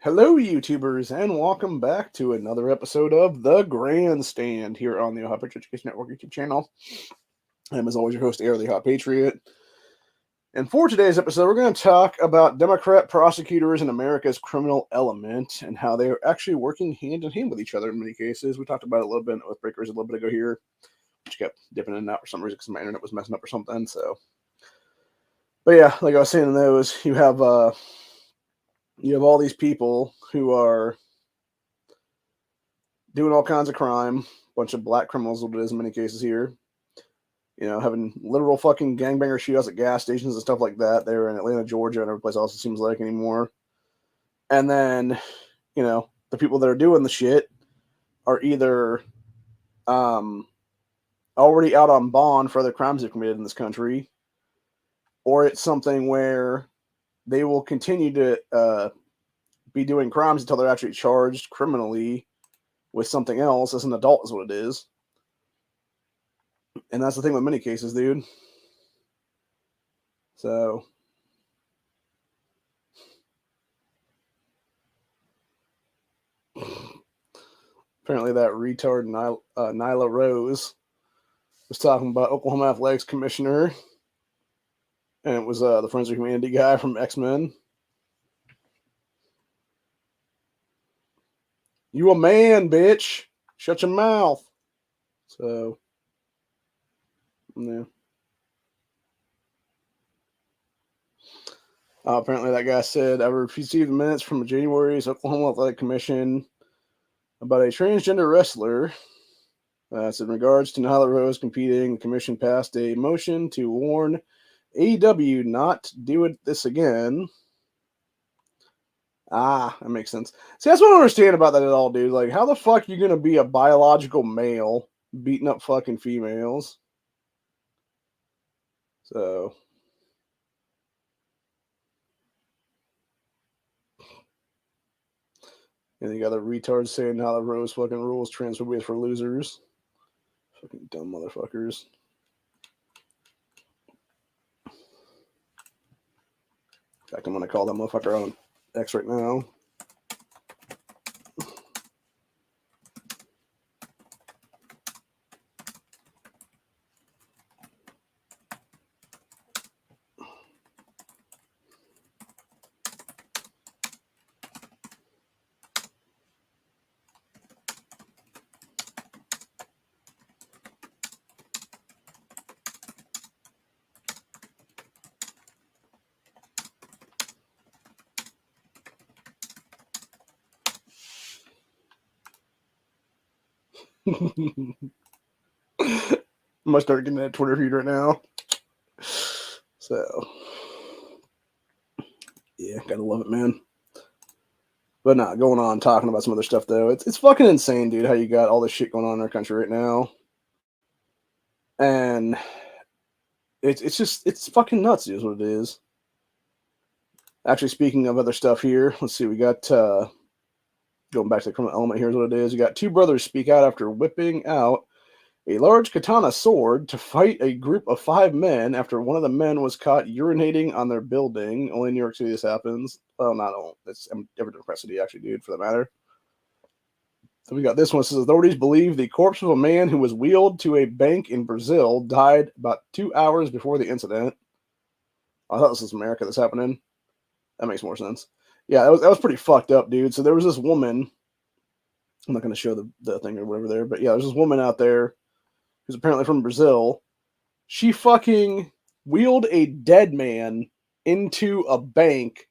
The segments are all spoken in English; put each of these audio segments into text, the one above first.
Hello, YouTubers, and welcome back to another episode of The Grandstand here on the Ohio Patriot Education Network YouTube channel. I'm, as always, your host, Air the Hot Patriot. And for today's episode, we're going to talk about Democrat prosecutors in America's criminal element and how they are actually working hand in hand with each other in many cases. We talked about it a little bit with Breakers a little bit ago here, which kept dipping in and out for some reason because my internet was messing up or something. But yeah, like I was saying in those, you have all these people who are doing all kinds of crime, bunch of black criminals, what it is in many cases here. Having literal fucking gangbanger shootouts at gas stations and stuff like that. They're in Atlanta, Georgia, and every place else it seems like anymore. And then, the people that are doing the shit are either already out on bond for other crimes they've committed in this country, or it's something where they will continue to be doing crimes until they're actually charged criminally with something else as an adult is what it is. And that's the thing with many cases, dude. So, apparently that retard Nyla Rose was talking about Oklahoma Athletics Commissioner, and it was the Friends of Humanity guy from X-Men. You a man, bitch. Shut your mouth. So, yeah. Apparently that guy said, I received minutes from January's Oklahoma Athletic Commission about a transgender wrestler. So in regards to Nyla Rose competing, the commission passed a motion to warn AEW not to do this again. That makes sense. See, that's what I don't understand about that at all, dude. Like, how the fuck are you going to be a biological male beating up fucking females? So, and you got the retards saying how the Rose fucking rules transphobia for losers. Fucking dumb motherfuckers. In fact, I'm going to call that motherfucker on X right now. I'm gonna start getting that Twitter feed right now. So, yeah, gotta love it, man. But not going on talking about some other stuff though. It's fucking insane, dude. How you got all this shit going on in our country right now, and it's fucking nuts, is what it is. Actually, speaking of other stuff here, let's see. We got going back to the criminal element. Here's what it is. You got two brothers speak out after whipping out a large katana sword to fight a group of 5 men after one of the men was caught urinating on their building. Only in New York City this happens. Well, not all. It's every Democrat city, actually, dude, for that matter. So we got this one. It says authorities believe the corpse of a man who was wheeled to a bank in Brazil died about 2 hours before the incident. I thought this was America that's happening. That makes more sense. Yeah, that was pretty fucked up, dude. So there was this woman. I'm not going to show the thing or whatever there, but yeah, there's this woman out there who's apparently from Brazil. She fucking wheeled a dead man into a bank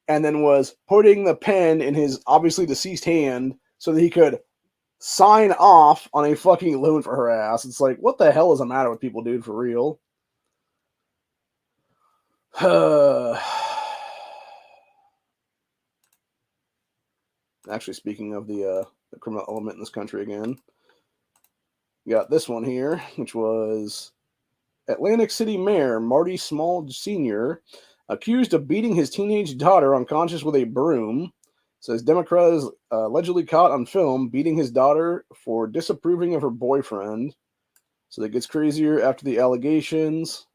and then was putting the pen in his obviously deceased hand so that he could sign off on a fucking loan for her ass. It's like, what the hell is the matter with people, dude, for real? Actually, speaking of the criminal element in this country again, you got this one here, which was Atlantic City Mayor Marty Small Sr. accused of beating his teenage daughter unconscious with a broom. Says Democrat is allegedly caught on film beating his daughter for disapproving of her boyfriend. So that gets crazier after the allegations.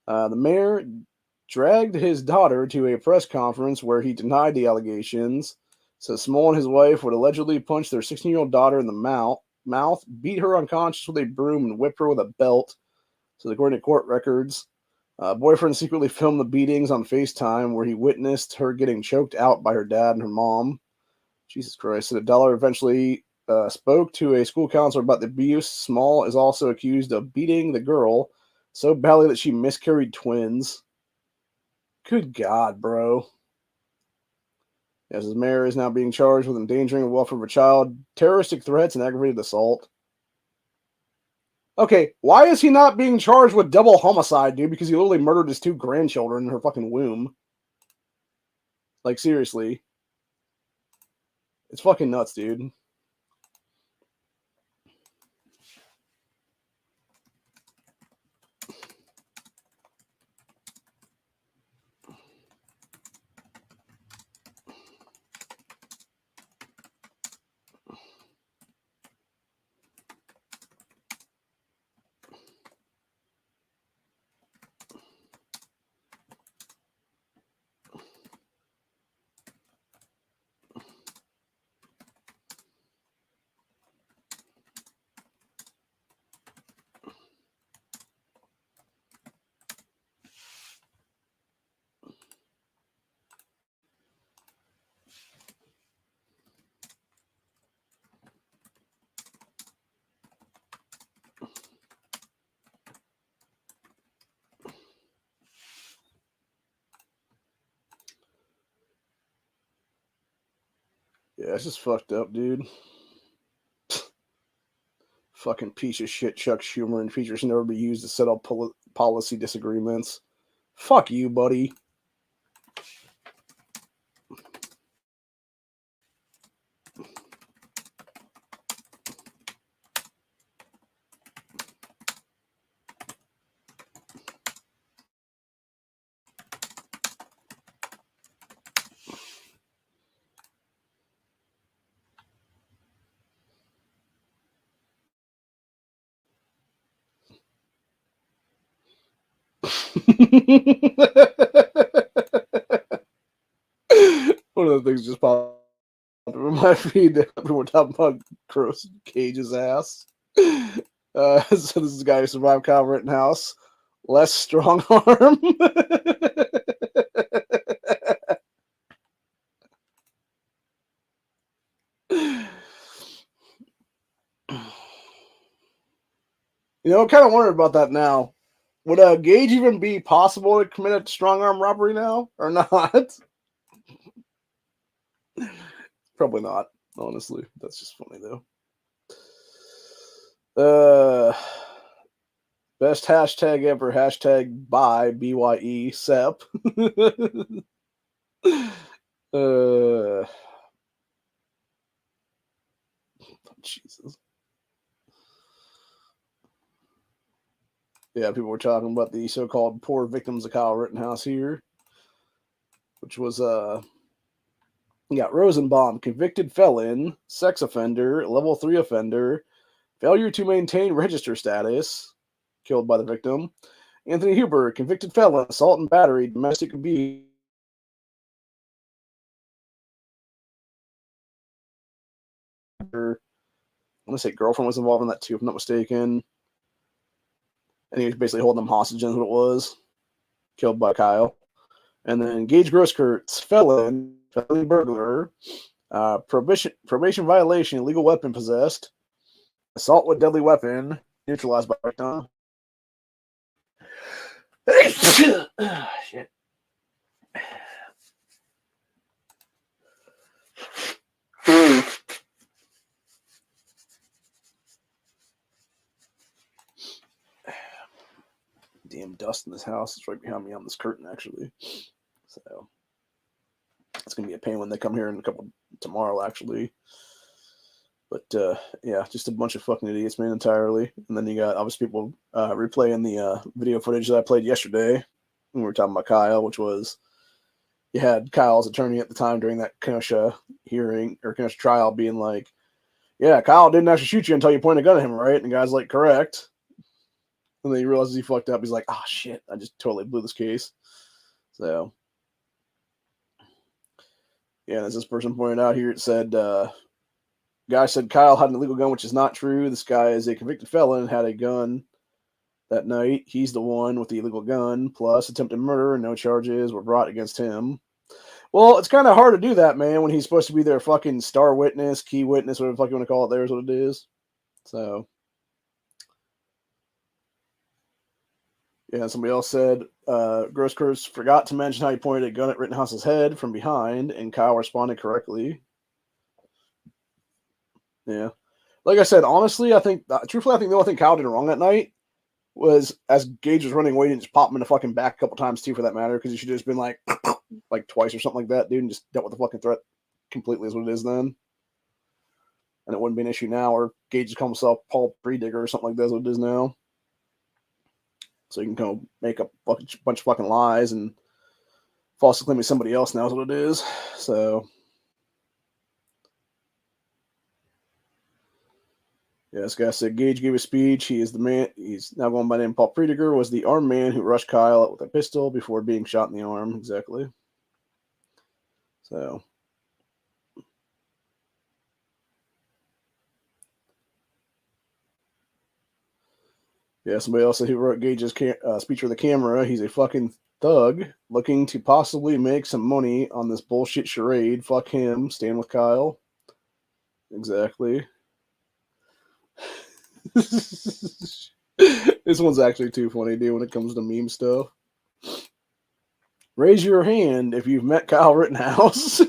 The mayor dragged his daughter to a press conference where he denied the allegations. Says Small and his wife would allegedly punch their 16-year-old daughter in the mouth, beat her unconscious with a broom, and whip her with a belt. So according to court records, boyfriend secretly filmed the beatings on FaceTime where he witnessed her getting choked out by her dad and her mom. Jesus Christ. So the dollar eventually spoke to a school counselor about the abuse. Small is also accused of beating the girl so badly that she miscarried twins. Good God, bro. As his mayor is now being charged with endangering the welfare of a child, terroristic threats, and aggravated assault. Okay, why is he not being charged with double homicide, dude? Because he literally murdered his 2 grandchildren in her fucking womb. Like, seriously. It's fucking nuts, dude. Yeah, it's just fucked up, dude. Fucking piece of shit Chuck Schumer and features should never be used to settle policy disagreements. Fuck you, buddy. One of the things just popped up in my feed. People were talking about gross Cage's ass. So this is a guy who survived Kyle Rittenhouse. Less strong arm. You know, I'm kind of wondering about that now. Would Gage even be possible to commit a strong arm robbery now or not? Probably not, honestly. That's just funny though. Best hashtag ever, hashtag by BYE Sep. Jesus. Yeah, people were talking about the so-called poor victims of Kyle Rittenhouse here, which was you got Rosenbaum, convicted felon, sex offender, level 3 offender, failure to maintain register status, killed by the victim. Anthony Huber, convicted felon, assault and battery, domestic abuse. I want to say girlfriend was involved in that too, if I'm not mistaken. And he was basically holding them hostage, is what it was. Killed by Kyle. And then Gage Grosskreutz, felon burglar, probation violation, illegal weapon possessed, assault with deadly weapon, neutralized by victim. Shit. Damn dust in this house. It's right behind me on this curtain, actually. So it's gonna be a pain when they come here in tomorrow, actually. But yeah, just a bunch of fucking idiots, man, entirely. And then you got obviously people replaying the video footage that I played yesterday when we were talking about Kyle, which was you had Kyle's attorney at the time during that Kenosha hearing or Kenosha trial being like, "Yeah, Kyle didn't actually shoot you until you pointed a gun at him, right?" And the guy's like, "Correct." And then he realizes he fucked up. He's like, "Oh shit, I just totally blew this case." So, yeah, as this person pointed out here, it said, guy said Kyle had an illegal gun, which is not true. This guy is a convicted felon, had a gun that night. He's the one with the illegal gun, plus attempted murder, and no charges were brought against him. Well, it's kind of hard to do that, man, when he's supposed to be their fucking star witness, key witness, whatever the fuck you want to call it. There's what it is. So, yeah, somebody else said, Gross Curse forgot to mention how he pointed a gun at Rittenhouse's head from behind, and Kyle responded correctly. Yeah. Like I said, honestly, I think the only thing Kyle did wrong that night was, as Gage was running away, and just pop him in the fucking back a couple times, too, for that matter, because he should have just been like twice or something like that, dude, and just dealt with the fucking threat completely is what it is then. And it wouldn't be an issue now, or Gage just call himself Paul Predigger or something like that is what it is now. So you can kind of make a bunch of fucking lies and falsely claim somebody else now is what it is. So, yeah, this guy said Gage gave a speech. He is the man. He's now going by the name Paul Predigger, was the armed man who rushed Kyle with a pistol before being shot in the arm. Exactly. So, yeah, somebody else said who wrote Gage's speech for the camera. He's a fucking thug looking to possibly make some money on this bullshit charade. Fuck him. Stand with Kyle. Exactly. This one's actually too funny, dude, when it comes to meme stuff. Raise your hand if you've met Kyle Rittenhouse.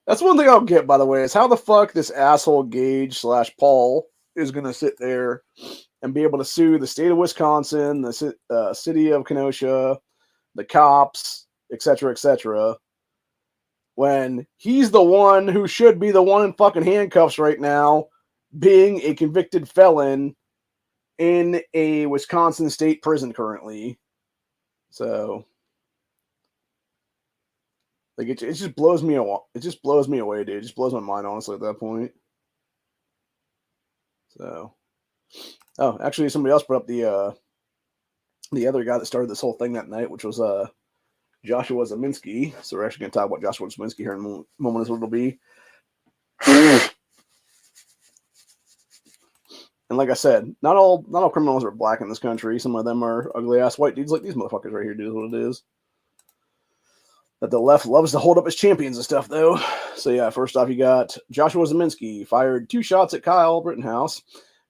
That's one thing I'll get, by the way, is how the fuck this asshole Gage / Paul is going to sit there and be able to sue the state of Wisconsin, the city of Kenosha, the cops, etc., when he's the one who should be the one in fucking handcuffs right now, being a convicted felon in a Wisconsin state prison currently. So, like, it just blows me away. It just blows me away, dude. It just blows my mind, honestly, at that point. So, oh, actually, somebody else brought up the other guy that started this whole thing that night, which was Joshua Zeminski. So we're actually going to talk about Joshua Zeminski here in a moment, is what it'll be. And like I said, not all criminals are black in this country. Some of them are ugly ass white dudes like these motherfuckers right here, dude, is what it is. That the left loves to hold up as champions and stuff, though. So yeah, first off, you got Joshua Zeminski fired 2 shots at Kyle Rittenhouse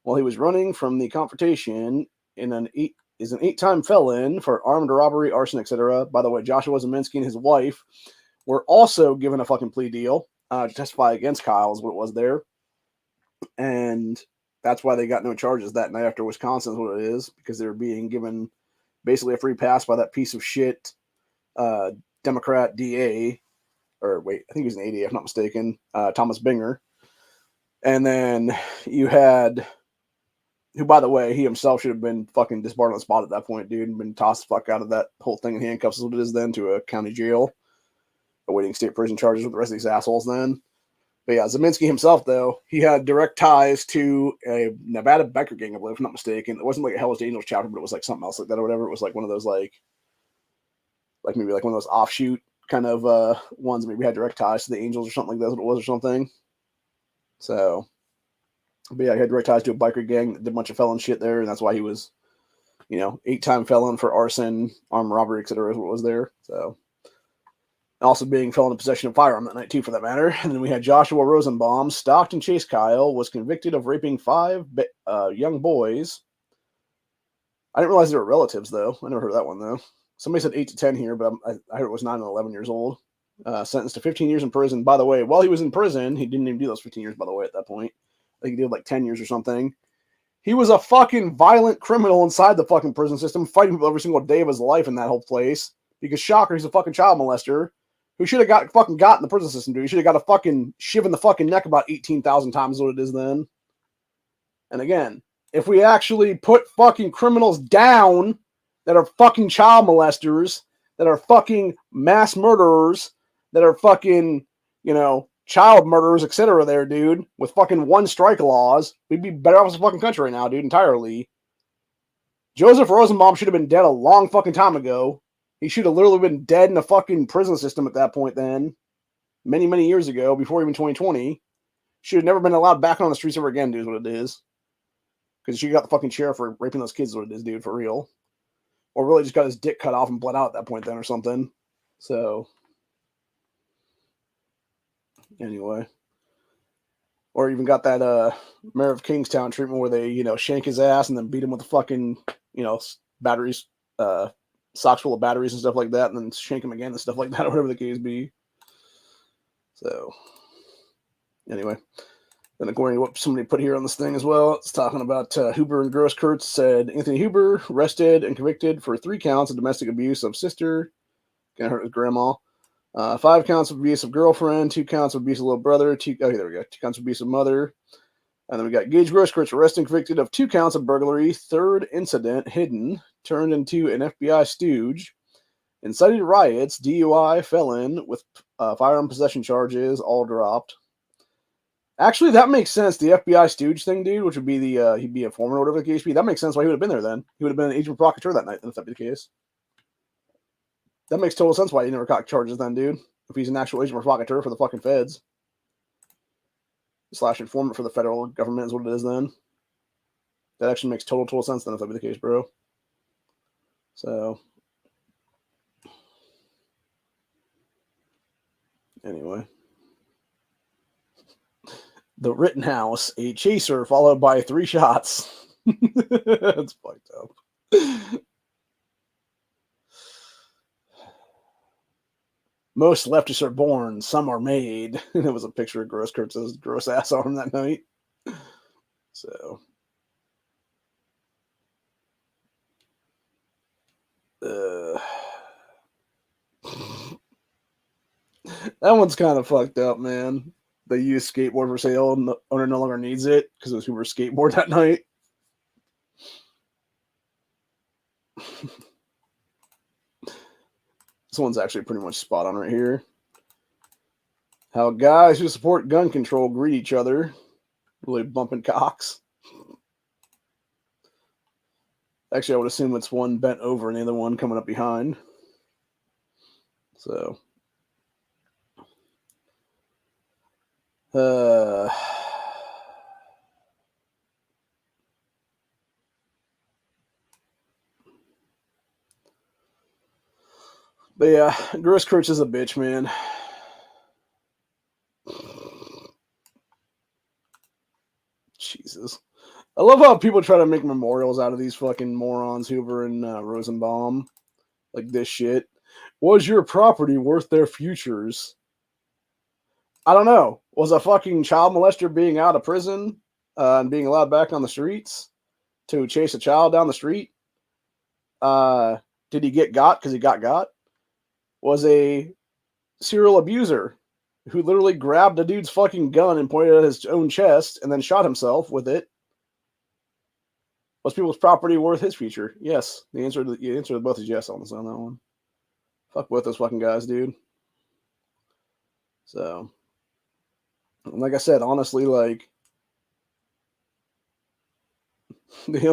while he was running from the confrontation. Is an 8-time felon for armed robbery, arson, etc. By the way, Joshua Zeminski and his wife were also given a fucking plea deal to testify against Kyle, is what it was there. And that's why they got no charges that night after Wisconsin, is what it is, because they were being given basically a free pass by that piece of shit Democrat DA, or wait, I think he was an AD, if I'm not mistaken, Thomas Binger. And then you had, who, by the way, he himself should have been fucking disbarred on the spot at that point, dude, and been tossed the fuck out of that whole thing in handcuffs, is what it is then, to a county jail, awaiting state prison charges with the rest of these assholes then. But yeah, Zeminski himself, though, he had direct ties to a Nevada biker gang, I believe, if I'm not mistaken. It wasn't like a Hells Angels chapter, but it was like something else like that or whatever. It was like one of those like maybe like one of those offshoot kind of ones, maybe had direct ties to the Angels or something like that, what it was or something. So, but yeah, he had direct ties to a biker gang that did a bunch of felon shit there, and that's why he was, 8-time felon for arson, armed robbery, etc. is what was there. So, also being felon in possession of firearm that night too, for that matter. And then we had Joshua Rosenbaum, stalked and chased Kyle, was convicted of raping 5 young boys. I didn't realize they were relatives, though. I never heard that one, though. Somebody said 8 to 10 here, but I heard it was 9 and 11 years old. Sentenced to 15 years in prison. By the way, while he was in prison, he didn't even do those 15 years, by the way, at that point. I think he did like 10 years or something. He was a fucking violent criminal inside the fucking prison system, fighting people every single day of his life in that whole place. Because, shocker, he's a fucking child molester who should have got in the prison system, dude. He should have got a fucking shiv in the fucking neck about 18,000 times what it is then. And again, if we actually put fucking criminals down that are fucking child molesters, that are fucking mass murderers, that are fucking, child murderers, etc. there, dude, with fucking 1 strike laws, we'd be better off as a fucking country right now, dude, entirely. Joseph Rosenbaum should have been dead a long fucking time ago. He should have literally been dead in the fucking prison system at that point then. Many, many years ago, before even 2020. Should have never been allowed back on the streets ever again, dude, is what it is. Because she got the fucking chair for raping those kids, is what it is, dude, for real. Or really just got his dick cut off and bled out at that point then or something. So, anyway. Or even got that Mayor of Kingstown treatment where they, shank his ass and then beat him with the fucking, batteries, socks full of batteries and stuff like that, and then shank him again and stuff like that, or whatever the case be. So, anyway. Then according to what somebody put here on this thing as well, it's talking about Huber and Grosskreutz said Anthony Huber arrested and convicted for 3 counts of domestic abuse of sister, gonna hurt his grandma, 5 counts of abuse of girlfriend, 2 counts of abuse of little brother, 2 counts of abuse of mother, and then we got Gage Grosskreutz arrested and convicted of 2 counts of burglary, 3rd incident hidden, turned into an FBI stooge, incited riots, DUI, felon with firearm possession charges, all dropped. Actually, that makes sense. The FBI stooge thing, dude, which would be he'd be a foreman or whatever the case be. That makes sense why he would have been there then. He would have been an agent provocateur that night, if that be the case. That makes total sense why he never caught charges then, dude. If he's an actual agent provocateur for the fucking feds. / informant for the federal government is what it is then. That actually makes total sense then, if that be the case, bro. So. Anyway. The Rittenhouse, a chaser followed by 3 shots. That's fucked up. Most leftists are born, some are made. And it was a picture of Grosskurtz's gross ass arm that night. So. That one's kind of fucked up, man. They used skateboard for sale and the owner no longer needs it because it was Hoover's skateboard that night. This one's actually pretty much spot on right here. How guys who support gun control greet each other. Really bumping cocks. Actually, I would assume it's one bent over and the other one coming up behind. So. But yeah, Grosskreutz is a bitch, man. Jesus. I love how people try to make memorials out of these fucking morons, Hoover and Rosenbaum. Like this shit. Was your property worth their futures? I don't know. Was a fucking child molester being out of prison and being allowed back on the streets to chase a child down the street? Did he get got because he got? Was a serial abuser who literally grabbed a dude's fucking gun and pointed at his own chest and then shot himself with it. Was people's property worth his future? Yes. The answer to both is yes on that one. Fuck both those fucking guys, dude. So, like I said, honestly, like the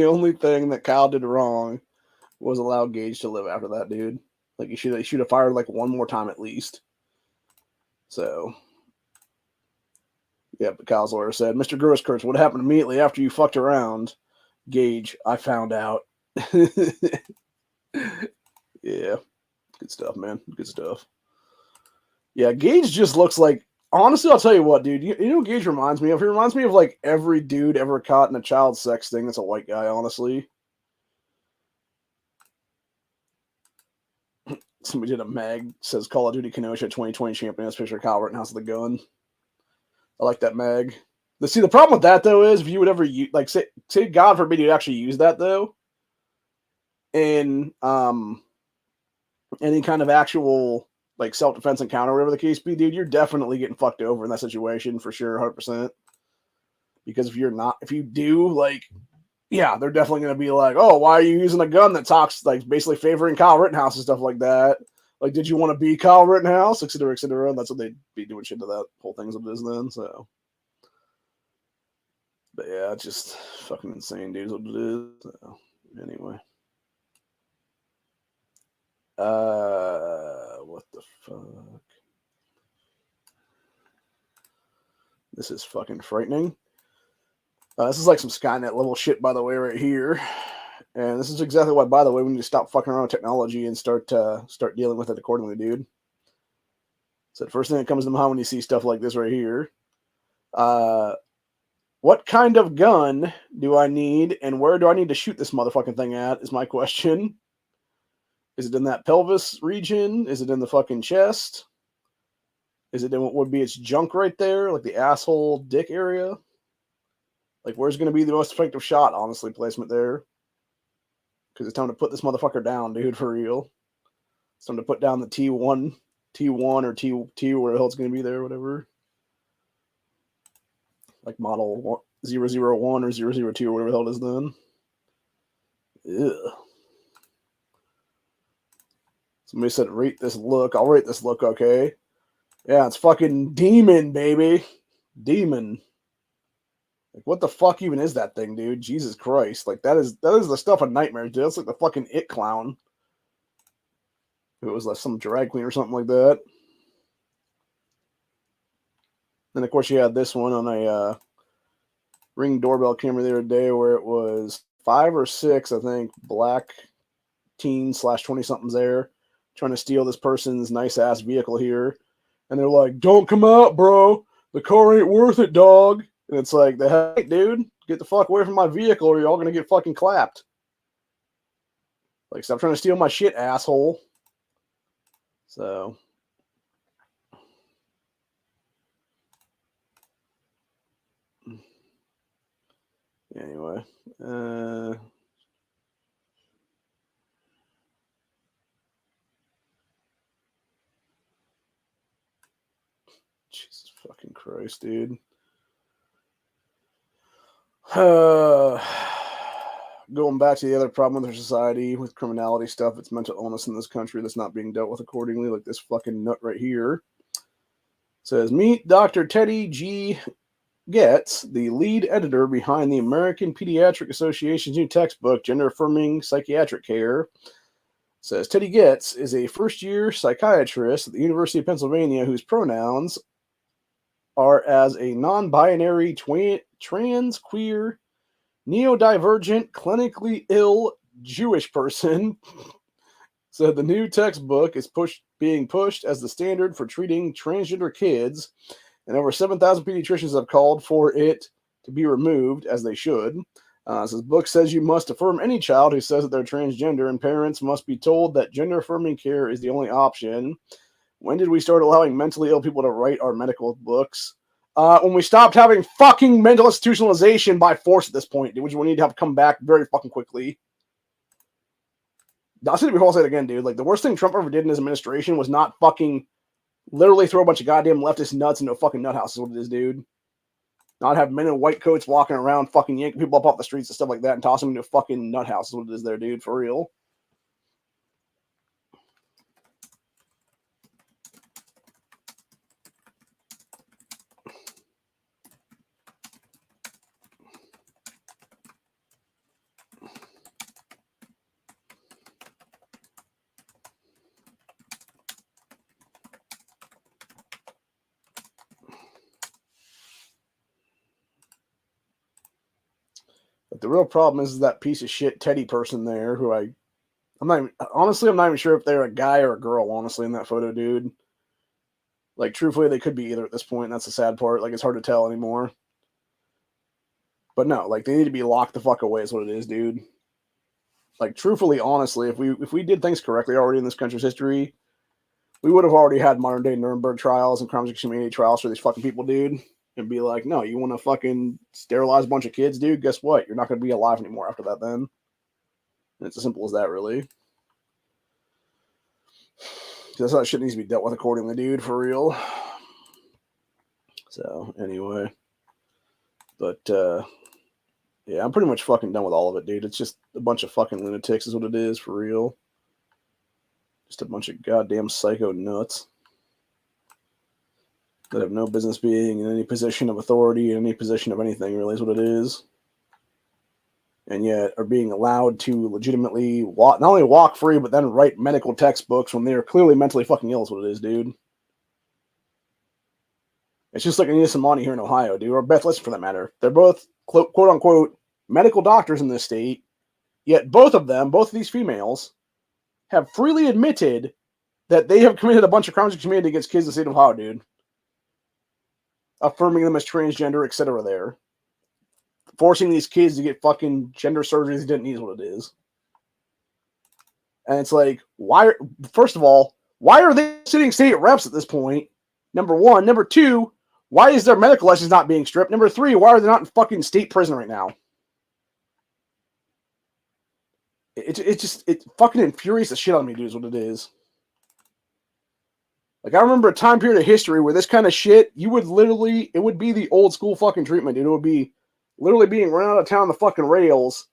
only thing that Kyle did wrong was allow Gage to live after that, dude. Like he should have fired like one more time at least. So, yeah, but Kyle's lawyer said, Mr. Grosskreutz, what happened immediately after you fucked around? Gage, I found out. Yeah. Good stuff, man. Good stuff. Yeah, Gage just looks like, honestly, I'll tell you what, dude. You know what Gage reminds me of? He reminds me of like every dude ever caught in a child sex thing that's a white guy, honestly. Somebody did a mag, says Call of Duty Kenosha 2020 champion. That's a picture of Kyle Rittenhouse with the gun. I like that mag. See, the problem with that, though, is if you would ever use, like, say God forbid you'd actually use that, though, in any kind of actual, like, self-defense encounter, whatever the case be, dude, you're definitely getting fucked over in that situation, for sure, 100%. Because if you do, like, yeah, they're definitely going to be like, oh, why are you using a gun that talks, like, basically favoring Kyle Rittenhouse and stuff like that? Like, did you want to be Kyle Rittenhouse, et cetera, et cetera? And that's what they'd be doing shit to that whole thing as it is then, so. But yeah, it's just fucking insane, dude, is what it is. So, anyway. What the fuck? This is fucking frightening. This is like some Skynet level shit, by the way, right here. And this is exactly why, by the way, we need to stop fucking around with technology and start dealing with it accordingly, dude. So the first thing that comes to mind when you see stuff like this right here. What kind of gun do I need, and where do I need to shoot this motherfucking thing at, is my question. Is it in that pelvis region? Is it in the fucking chest? Is it in what would be its junk right there, like the asshole dick area? Like, where's going to be the most effective shot, honestly, placement there? Because it's time to put this motherfucker down, dude, for real. It's time to put down the T1 or T, where the hell it's going to be there, whatever. Like model 001 or 002 or whatever the hell it is then. Ew. Somebody said rate this look. I'll rate this look, okay? Yeah, it's fucking demon, baby. Demon. Like, what the fuck even is that thing, dude? Jesus Christ. Like, that is the stuff of nightmares, dude. That's like the fucking It clown. If it was like some drag queen or something like that. Then, of course, you had this one on a Ring doorbell camera the other day where it was 5 or 6, I think, black teens / 20-somethings there trying to steal this person's nice-ass vehicle here. And they're like, don't come out, bro. The car ain't worth it, dog. And it's like, the heck, dude? Get the fuck away from my vehicle or you're all going to get fucking clapped. Like, stop trying to steal my shit, asshole. So... anyway. Jesus fucking Christ, dude. Going back to the other problem with our society, with criminality stuff, it's mental illness in this country that's not being dealt with accordingly, like this fucking nut right here. It says, meet Dr. Teddy G. Getz, the lead editor behind the American Pediatric Association's new textbook, Gender Affirming Psychiatric Care. It says, Teddy Getz is a first-year psychiatrist at the University of Pennsylvania whose pronouns are as a non-binary, trans, queer, neurodivergent, clinically ill Jewish person. So the new textbook is being pushed as the standard for treating transgender kids, and over 7,000 pediatricians have called for it to be removed, as they should. So the book says you must affirm any child who says that they're transgender, and parents must be told that gender-affirming care is the only option. When did we start allowing mentally ill people to write our medical books? When we stopped having fucking mental institutionalization by force at this point, which we need to have come back very fucking quickly. I'll say it before I'll say it again, dude. Like, the worst thing Trump ever did in his administration was not fucking literally throw a bunch of goddamn leftist nuts into a fucking nut house is what it is, dude. Not have men in white coats walking around fucking yanking people up off the streets and stuff like that and tossing them into a fucking nut house is what it is there, dude. For real. But the real problem is that piece of shit Teddy person there who I'm not even sure if they're a guy or a girl, honestly, in that photo, dude. Like, truthfully, they could be either at this point, and that's the sad part. Like, it's hard to tell anymore. But no, like, they need to be locked the fuck away is what it is, dude. Like, truthfully, honestly, if we did things correctly already in this country's history, we would have already had modern-day Nuremberg trials and crimes against humanity trials for these fucking people, dude. And be like, no, you want to fucking sterilize a bunch of kids, dude? Guess what? You're not going to be alive anymore after that then. And it's as simple as that, really. That's how shit needs to be dealt with accordingly, dude, for real. So, anyway. But, yeah, I'm pretty much fucking done with all of it, dude. It's just a bunch of fucking lunatics is what it is, for real. Just a bunch of goddamn psycho nuts. that have no business being in any position of authority, in any position of anything, really is what it is. And yet are being allowed to legitimately not only walk free, but then write medical textbooks when they are clearly mentally fucking ill is what it is, dude. It's just like Anita Samani here in Ohio, dude, or Beth Listen for that matter. They're both, quote unquote, medical doctors in this state, yet both of these females, have freely admitted that they have committed a bunch of crimes of community against kids in the state of Ohio, dude. Affirming them as transgender, etc. there. Forcing these kids to get fucking gender surgeries they didn't need is what it is. And it's like, first of all, why are they sitting state reps at this point? Number one. Number two, why is their medical license not being stripped? Number three, why are they not in fucking state prison right now? It fucking infuriates the shit out of me, dude, is what it is. Like, I remember a time period of history where this kind of shit, it would be the old school fucking treatment, dude. It would be literally being run out of town on the fucking rails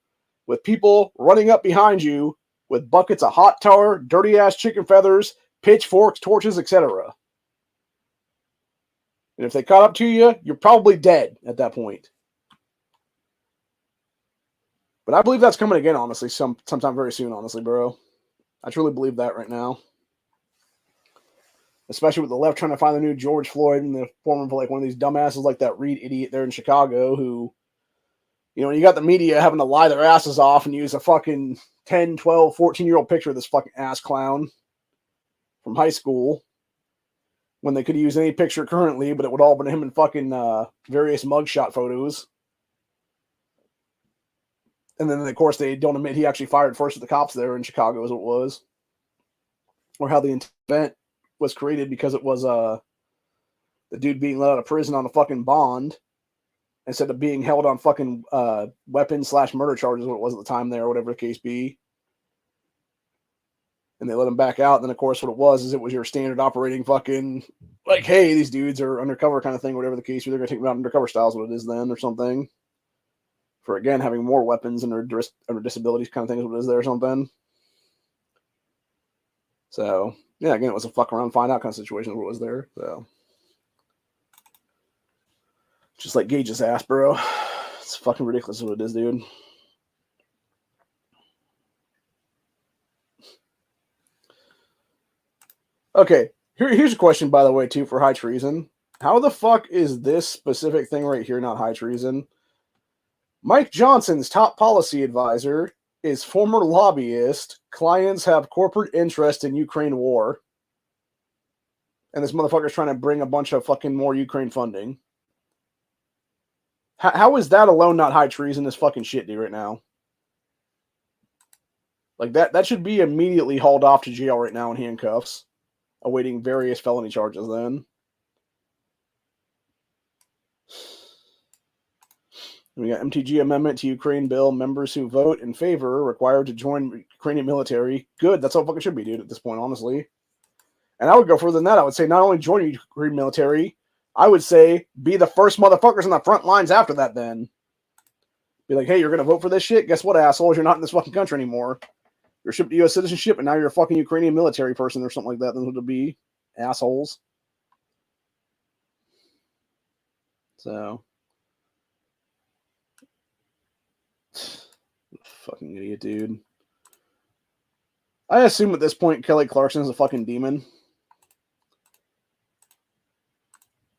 with people running up behind you with buckets of hot tar, dirty-ass chicken feathers, pitchforks, torches, etc. And if they caught up to you, you're probably dead at that point. But I believe that's coming again, honestly, sometime very soon, honestly, bro. I truly believe that right now. Especially with the left trying to find the new George Floyd in the form of like one of these dumbasses like that Reed idiot there in Chicago who, you know, you got the media having to lie their asses off and use a fucking 10, 12, 14-year-old picture of this fucking ass clown from high school when they could use any picture currently, but it would all been him in fucking various mugshot photos. And then, of course, they don't admit he actually fired first at the cops there in Chicago, as it was. Or how the event was created because it was the dude being let out of prison on a fucking bond instead of being held on fucking weapons/murder charges, what it was at the time there, or whatever the case be. And they let him back out. And then, of course, what it was your standard operating fucking, like, hey, these dudes are undercover kind of thing, whatever the case be. They're going to take them out undercover styles, what it is then, or something. For, again, having more weapons under disabilities kind of thing is what it is there or something. So, yeah, again, it was a fuck around, find out kind of situation is what it was there. So, just like Gage's ass, bro. It's fucking ridiculous what it is, dude. Okay, here's a question, by the way, too, for high treason. How the fuck is this specific thing right here not high treason? Mike Johnson's top policy advisor is former lobbyist. Clients have corporate interest in Ukraine war. And this motherfucker's trying to bring a bunch of fucking more Ukraine funding. How is that alone not high treason, this fucking shit, dude, right now? Like, that should be immediately hauled off to jail right now in handcuffs, awaiting various felony charges then. We got MTG amendment to Ukraine bill. Members who vote in favor are required to join Ukrainian military. Good. That's how it fucking should be, dude, at this point, honestly. And I would go further than that. I would say not only join Ukrainian military, I would say be the first motherfuckers on the front lines after that then. Be like, hey, you're going to vote for this shit? Guess what, assholes? You're not in this fucking country anymore. You're shipped to U.S. citizenship, and now you're a fucking Ukrainian military person or something like that. That's what it'll be. Assholes. So... fucking idiot, dude. I assume at this point Kelly Clarkson is a fucking demon.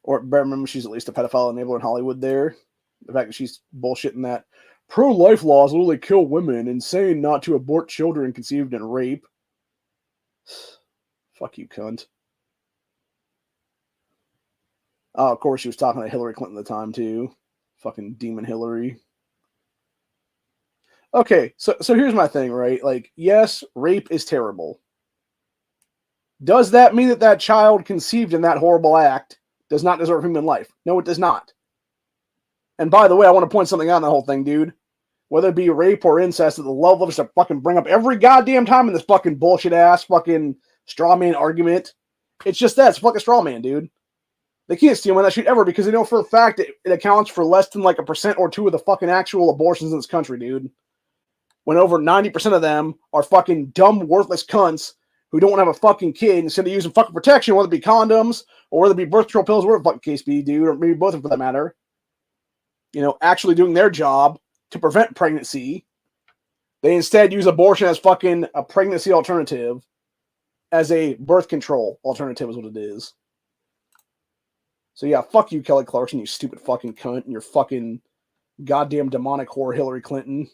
Or better remember, she's at least a pedophile enabler in Hollywood there. The fact that she's bullshitting that pro-life laws literally kill women and saying not to abort children conceived in rape. Fuck you, cunt. Oh, of course she was talking to Hillary Clinton at the time, too. Fucking demon Hillary. Okay, so here's my thing, right? Like, yes, rape is terrible. Does that mean that child conceived in that horrible act does not deserve human life? No, it does not. And by the way, I want to point something out in the whole thing, dude. Whether it be rape or incest, that the love lovers to fucking bring up every goddamn time in this fucking bullshit ass fucking straw man argument. It's just that. It's fucking straw man, dude. They can't steal on that shit ever because they know for a fact it accounts for less than like 1% or 2% of the fucking actual abortions in this country, dude. When over 90% of them are fucking dumb, worthless cunts who don't want to have a fucking kid instead of using fucking protection, whether it be condoms or whether it be birth control pills, whatever the fucking case be, dude, or maybe both of them for that matter. You know, actually doing their job to prevent pregnancy. They instead use abortion as fucking a pregnancy alternative, as a birth control alternative is what it is. So yeah, fuck you, Kelly Clarkson, you stupid fucking cunt, and your fucking goddamn demonic whore, Hillary Clinton.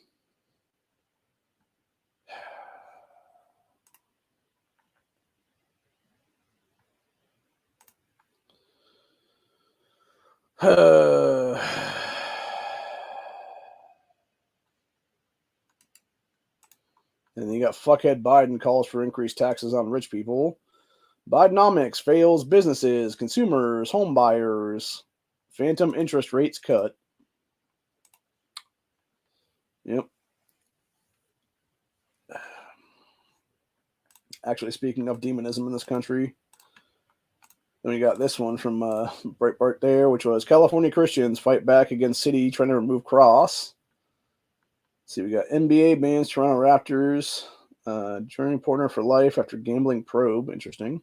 And then you got fuckhead Biden calls for increased taxes on rich people. Bidenomics fails businesses, consumers, home buyers. Phantom interest rates cut. Yep. Actually, speaking of demonism in this country, then we got this one from Breitbart there, which was California Christians fight back against city trying to remove cross. Let's see, we got NBA bans Toronto Raptors. Journey partner for life after gambling probe. Interesting.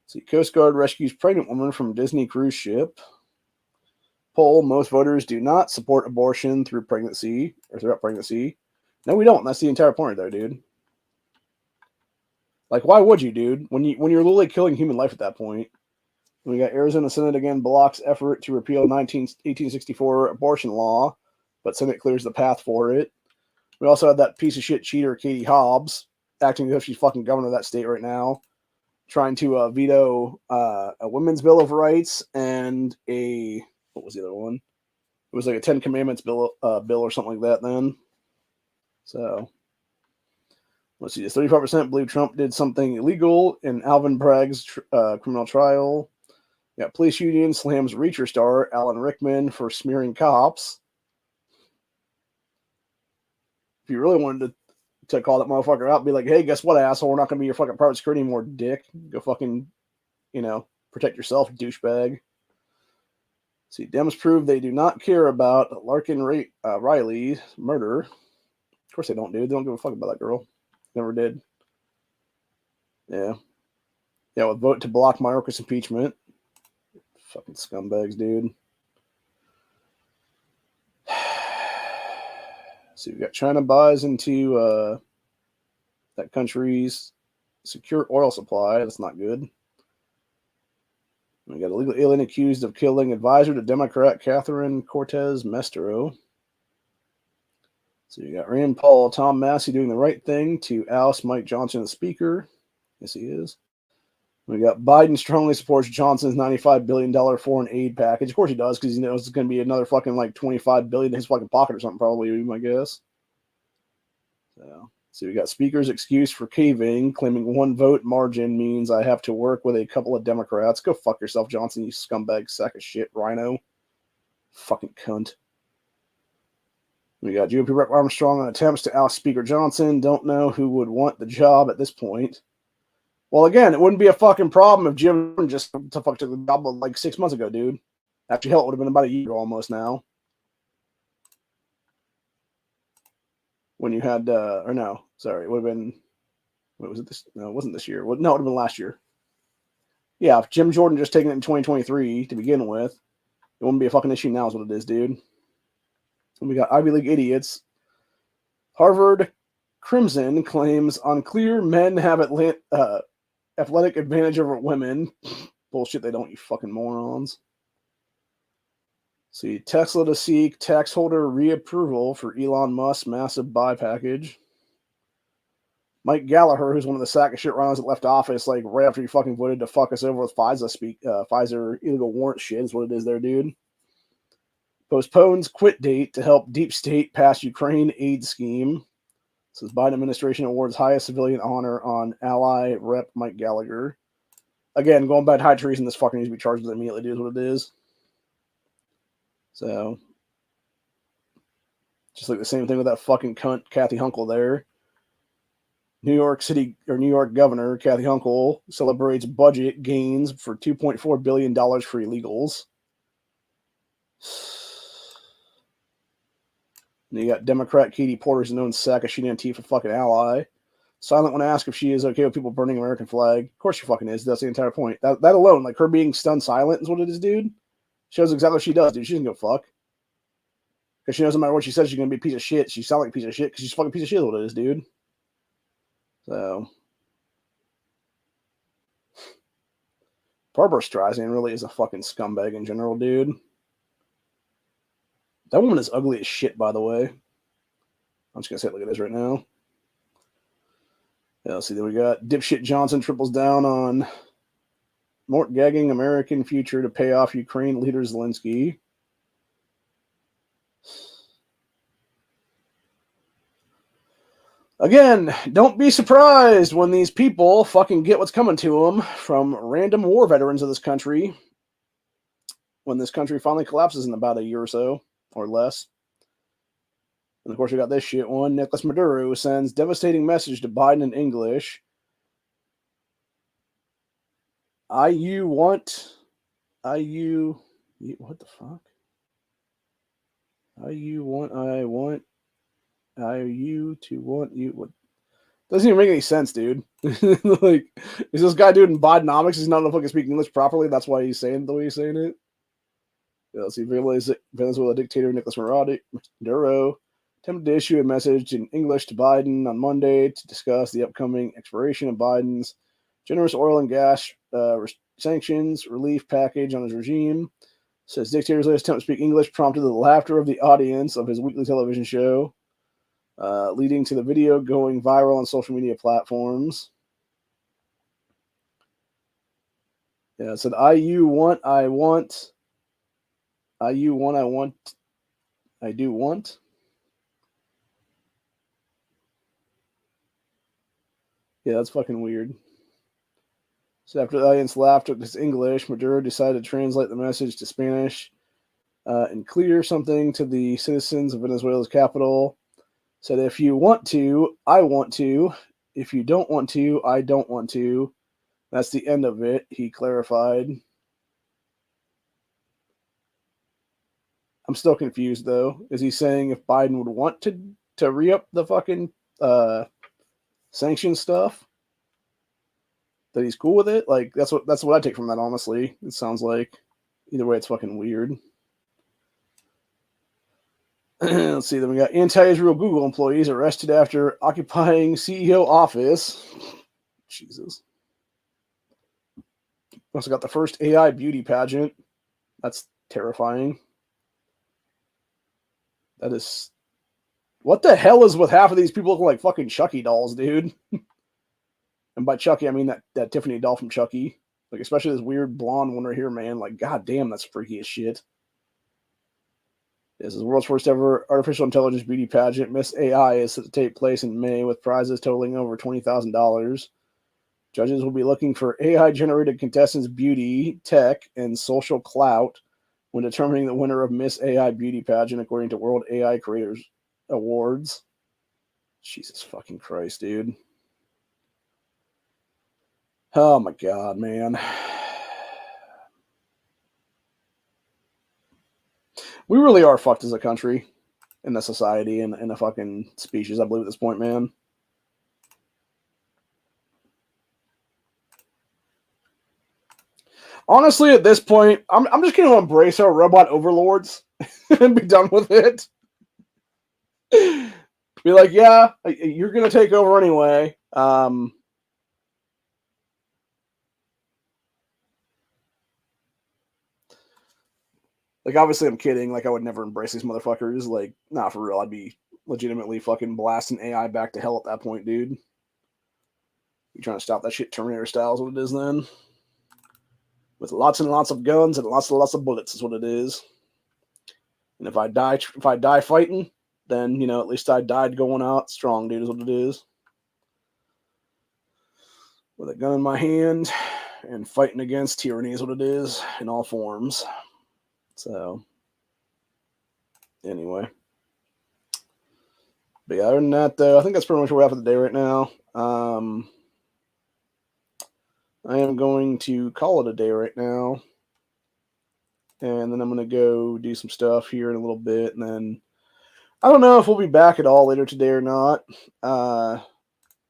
Let's see, Coast Guard rescues pregnant woman from Disney cruise ship. Poll, most voters do not support abortion through pregnancy or throughout pregnancy. No, we don't. That's the entire point there, dude. Like, why would you, dude? When you're literally killing human life at that point. We got Arizona Senate again blocks effort to repeal 1864 abortion law, but Senate clears the path for it. We also had that piece of shit cheater, Katie Hobbs, acting as if she's fucking governor of that state right now, trying to veto a women's bill of rights and what was the other one? It was like a 10 Commandments bill or something like that then. So, let's see. 35% believe Trump did something illegal in Alvin Bragg's criminal trial. We got police union slams Reacher star Alan Rickman for smearing cops. If you really wanted to call that motherfucker out, be like, hey, guess what, asshole? We're not going to be your fucking private security anymore, dick. Go fucking, protect yourself, douchebag. See, Dems prove they do not care about Larkin Riley's murder. Of course they don't, dude. They don't give a fuck about that girl. Never did. Yeah. Yeah, with vote to block Mayorkas impeachment. Fucking scumbags, dude. So we got China buys into that country's secure oil supply. That's not good. We got a legal alien accused of killing advisor to Democrat Catherine Cortez Masto. So you got Rand Paul, Tom Massey doing the right thing to oust Mike Johnson as Speaker. Yes, he is. We got Biden strongly supports Johnson's $95 billion foreign aid package. Of course he does, because he knows it's going to be another fucking like $25 billion in his fucking pocket or something, probably, my guess. So we got Speaker's excuse for caving, claiming one vote margin means I have to work with a couple of Democrats. Go fuck yourself, Johnson, you scumbag sack of shit, rhino. Fucking cunt. We got GOP Rep Armstrong on attempts to oust Speaker Johnson. Don't know who would want the job at this point. Well, again, it wouldn't be a fucking problem if Jim just took the job like 6 months ago, dude. Actually, hell, it would have been about a year almost now. When you had, it would have been, what was it? No, it wasn't this year. No, it would have been last year. Yeah, if Jim Jordan just taken it in 2023 to begin with, it wouldn't be a fucking issue now is what it is, dude. And we got Ivy League idiots. Harvard Crimson claims unclear men have athletic advantage over women. Bullshit, they don't, you fucking morons. See, Tesla to seek tax holder reapproval for Elon Musk's massive buy package. Mike Gallagher, who's one of the sack of shit rhinos that left office like right after he fucking voted to fuck us over with Pfizer illegal warrant shit is what it is there, dude. Postpones quit date to help deep state pass Ukraine aid scheme. Says Biden administration awards highest civilian honor on ally Rep Mike Gallagher. Again, going back to high treason, this fucking needs to be charged with immediately, dude, is what it is. So, just like the same thing with that fucking cunt Kathy Hochul there. New York Governor Kathy Hochul celebrates budget gains for $2.4 billion for illegals. And you got Democrat Katie Porter's known sack of shit Antifa fucking ally. Silent when asked if she is okay with people burning American flag. Of course she fucking is. That's the entire point. That alone, like her being stunned silent is what it is, dude. Shows exactly what she does, dude. She doesn't give a fuck. Because she knows no matter what she says, she's going to be a piece of shit. She sounds like a piece of shit because she's a fucking piece of shit is what it is, dude. So. Barbara Streisand really is a fucking scumbag in general, dude. That woman is ugly as shit, by the way. I'm just going to say it like it is right now. Yeah, let's see. Then we got dipshit Johnson triples down on Mort gagging American future to pay off Ukraine leader Zelensky. Again, don't be surprised when these people fucking get what's coming to them from random war veterans of this country when this country finally collapses in about a year or so, or less. And of course, we got this shit one. Nicolas Maduro sends devastating message to Biden in English. What the fuck? What? Doesn't even make any sense, dude. Like, is this guy doing Bidenomics? He's not enough fucking speak English properly. That's why he's saying it the way he's saying it. Yeah, let's see. Venezuela dictator Nicolas Maduro attempted to issue a message in English to Biden on Monday to discuss the upcoming expiration of Biden's generous oil and gas sanctions relief package on his regime. Says dictator's latest attempt to speak English prompted the laughter of the audience of his weekly television show, leading to the video going viral on social media platforms. Yeah, it said, I do want. Yeah, that's fucking weird. So after the audience laughed at his English, Maduro decided to translate the message to Spanish and clear something to the citizens of Venezuela's capital. Said, if you want to, I want to. If you don't want to, I don't want to. That's the end of it, he clarified. I'm still confused, though. Is he saying if Biden would want to re-up the fucking sanction stuff, that he's cool with it? Like, that's what I take from that, honestly. It sounds like. Either way, it's fucking weird. Let's see. Then we got anti-Israel Google employees arrested after occupying CEO office. Jesus. Also got the first AI beauty pageant. That's terrifying. That is... What the hell is with half of these people looking like fucking Chucky dolls, dude? And by Chucky, I mean that Tiffany doll from Chucky. Like, especially this weird blonde one right here, man. Like, goddamn, that's freaky as shit. This is the world's first ever artificial intelligence beauty pageant. Miss AI is set to take place in May with prizes totaling over $20,000. Judges will be looking for AI-generated contestants' beauty, tech, and social clout when determining the winner of Miss AI Beauty Pageant, according to World AI Creators Awards. Jesus fucking Christ, dude. Oh my god, man. We really are fucked as a country, in a society, and in a fucking species, I believe, at this point, man. Honestly, at this point, I'm just going to embrace our robot overlords and be done with it. Be like, yeah, you're going to take over anyway. Like, obviously, I'm kidding. Like, I would never embrace these motherfuckers. Like, nah, for real. I'd be legitimately fucking blasting AI back to hell at that point, dude. You trying to stop that shit Terminator style is what it is then. With lots and lots of guns and lots of bullets is what it is. And if I die fighting, then, you know, at least I died going out strong, dude, is what it is. With a gun in my hand and fighting against tyranny is what it is in all forms. So, anyway. But yeah, other than that, though, I think that's pretty much where we're at for the day right now. I am going to call it a day right now. And then I'm going to go do some stuff here in a little bit. And then I don't know if we'll be back at all later today or not.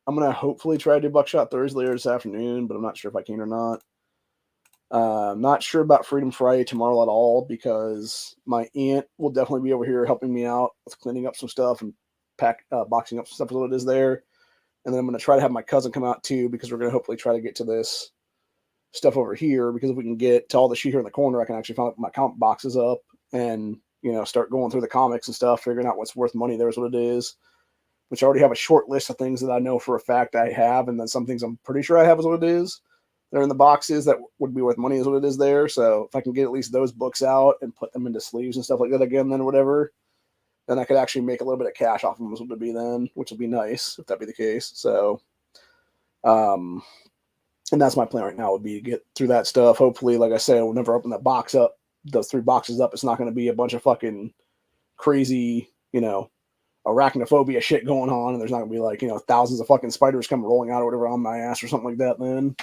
I'm going to hopefully try to do Buckshot Thursday this afternoon, but I'm not sure if I can or not. I'm not sure about Freedom Friday tomorrow at all because my aunt will definitely be over here helping me out with cleaning up some stuff and boxing up some stuff as what it is there. And then I'm going to try to have my cousin come out too because we're going to hopefully try to get to this stuff over here because if we can get to all the shit here in the corner, I can actually find my comic boxes up and, start going through the comics and stuff, figuring out what's worth money there is what it is, which I already have a short list of things that I know for a fact I have. And then some things I'm pretty sure I have is what it is. They're in the boxes that would be worth money is what it is there. So if I can get at least those books out and put them into sleeves and stuff like that again, then whatever, then I could actually make a little bit of cash off of them is what it would be then, which would be nice if that be the case. So, and that's my plan right now would be to get through that stuff. Hopefully, like I said, we'll never open that box up, those 3 boxes up. It's not going to be a bunch of fucking crazy, arachnophobia shit going on. And there's not going to be like, thousands of fucking spiders come rolling out or whatever on my ass or something like that then.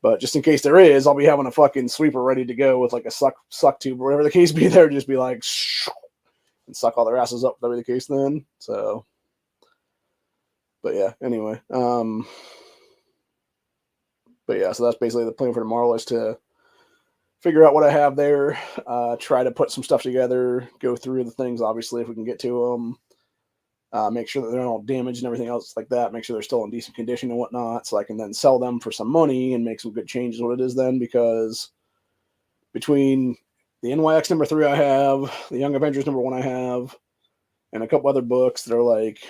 But just in case there is, I'll be having a fucking sweeper ready to go with like a suck tube or whatever the case be there. Just be like, and suck all their asses up, whatever the case then. So, but yeah, anyway. But yeah, so that's basically the plan for tomorrow is to figure out what I have there, try to put some stuff together, go through the things, obviously, if we can get to them. Make sure that they're not all damaged and everything else like that. Make sure they're still in decent condition and whatnot, so I can then sell them for some money and make some good changes. What it is then, because between the NYX number 3 I have, the Young Avengers number 1 I have, and a couple other books that are like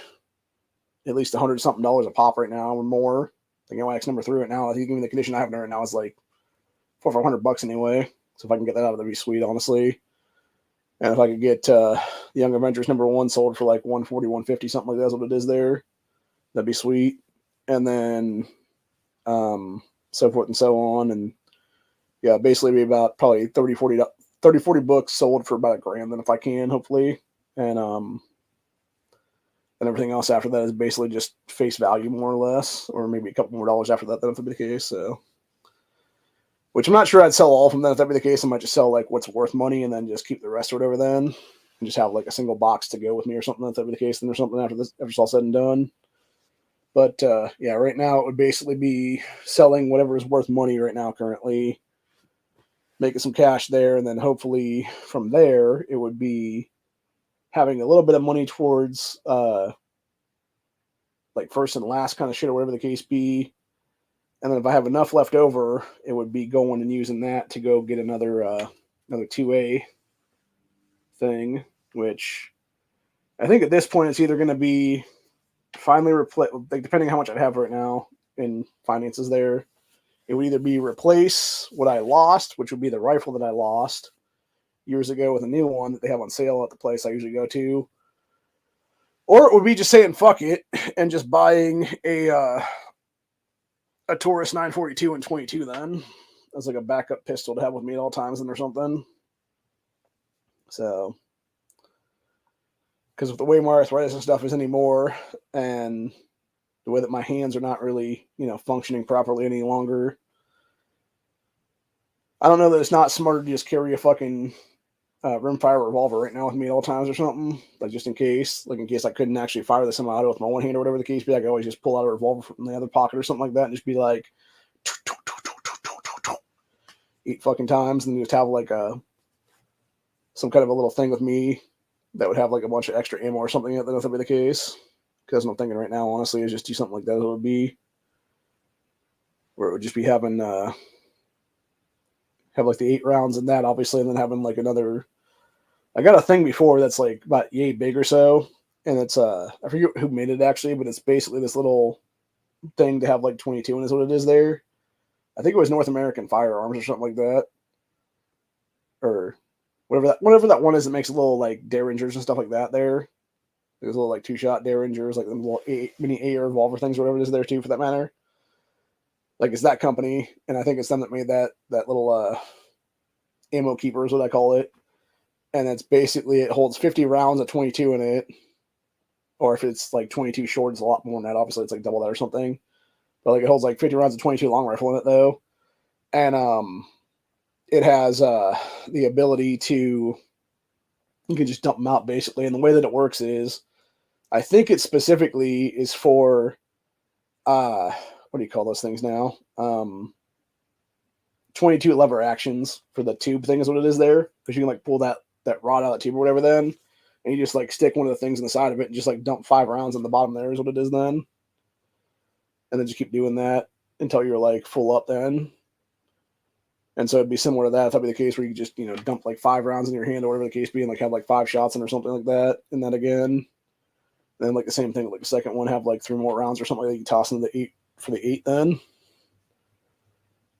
at least $100 something a pop right now or more. The NYX number 3 right now, I think even the condition I have right now is like $400 anyway. So if I can get that out, that'd be sweet, honestly. And if I could get the Young Avengers number 1 sold for like $140, $150, something like that's what it is there, that'd be sweet. And then so forth and so on. And yeah, basically be about probably 30, 40 books sold for about $1,000 then if I can, hopefully. And everything else after that is basically just face value more or less, or maybe a couple more dollars after that, then if that'd be the case. So, which I'm not sure I'd sell all of them then if that'd be the case. I might just sell like what's worth money and then just keep the rest or whatever then, and just have like a single box to go with me or something if that'd be the case then or something after it's all said and done. But yeah, right now it would basically be selling whatever is worth money right now currently, making some cash there, and then hopefully from there it would be having a little bit of money towards like first and last kind of shit or whatever the case be. And then if I have enough left over, it would be going and using that to go get another 2A thing, which I think at this point it's either going to be finally like depending on how much I have right now in finances there, it would either be replace what I lost, which would be the rifle that I lost years ago with a new one that they have on sale at the place I usually go to, or it would be just saying fuck it and just buying a Taurus 942 and 22 then as like a backup pistol to have with me at all times then or something. So, because with the way my arthritis and stuff is anymore, and the way that my hands are not really, functioning properly any longer, I don't know that it's not smarter to just carry a fucking rimfire revolver right now with me at all times or something, like just in case I couldn't actually fire the semi-auto with my one hand or whatever the case be. I could always just pull out a revolver from the other pocket or something like that and just be like 8 fucking times, and then just have like some kind of a little thing with me that would have like a bunch of extra ammo or something. That would be the case. Because what I'm thinking right now, honestly, is just do something like that. It would be where it would just be having have like the 8 rounds in that, obviously, and then having like another. I got a thing before that's like about yay big or so, and it's I forget who made it actually, but it's basically this little thing to have like 22, and is what it is there. I think it was North American Firearms or something like that, or whatever that one is that makes a little like derringers and stuff like that there. There's little like 2-shot derringers, like the little mini AR revolver things, whatever it is there too, for that matter. Like it's that company, and I think it's them that made that little ammo keeper is what I call it. And it's basically, it holds 50 rounds of 22 in it. Or if it's like 22 short, it's a lot more than that. Obviously, it's like double that or something. But like it holds like 50 rounds of 22 long rifle in it though. And it has the ability to, you can just dump them out basically. And the way that it works is, I think it specifically is for what do you call those things now? 22 lever actions for the tube thing is what it is there, because you can like pull that rod out of the tube or whatever then, and you just like stick one of the things in the side of it and just like dump 5 rounds on the bottom there is what it is then, and then just keep doing that until you're like full up then. And so it'd be similar to that. If that'd be the case where you just, dump like 5 rounds in your hand or whatever the case be, and like have like 5 shots in or something like that, and then again. And then like the same thing, like the second one, have like 3 more rounds or something like that. You toss into the 8 for the 8 then.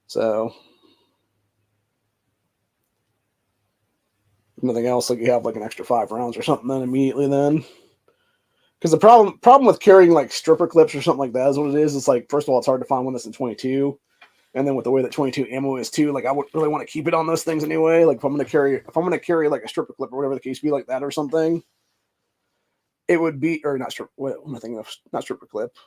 So nothing else, like you have like an extra 5 rounds or something then immediately then. Because the problem with carrying like stripper clips or something like that is what it is. It's like, first of all, it's hard to find one that's in 22. And then with the way that 22 ammo is too, like I wouldn't really want to keep it on those things anyway. Like if I'm gonna carry like a stripper clip or whatever the case be like that or something, it would be, or not stripper. What am I thinking of? Not stripper clip.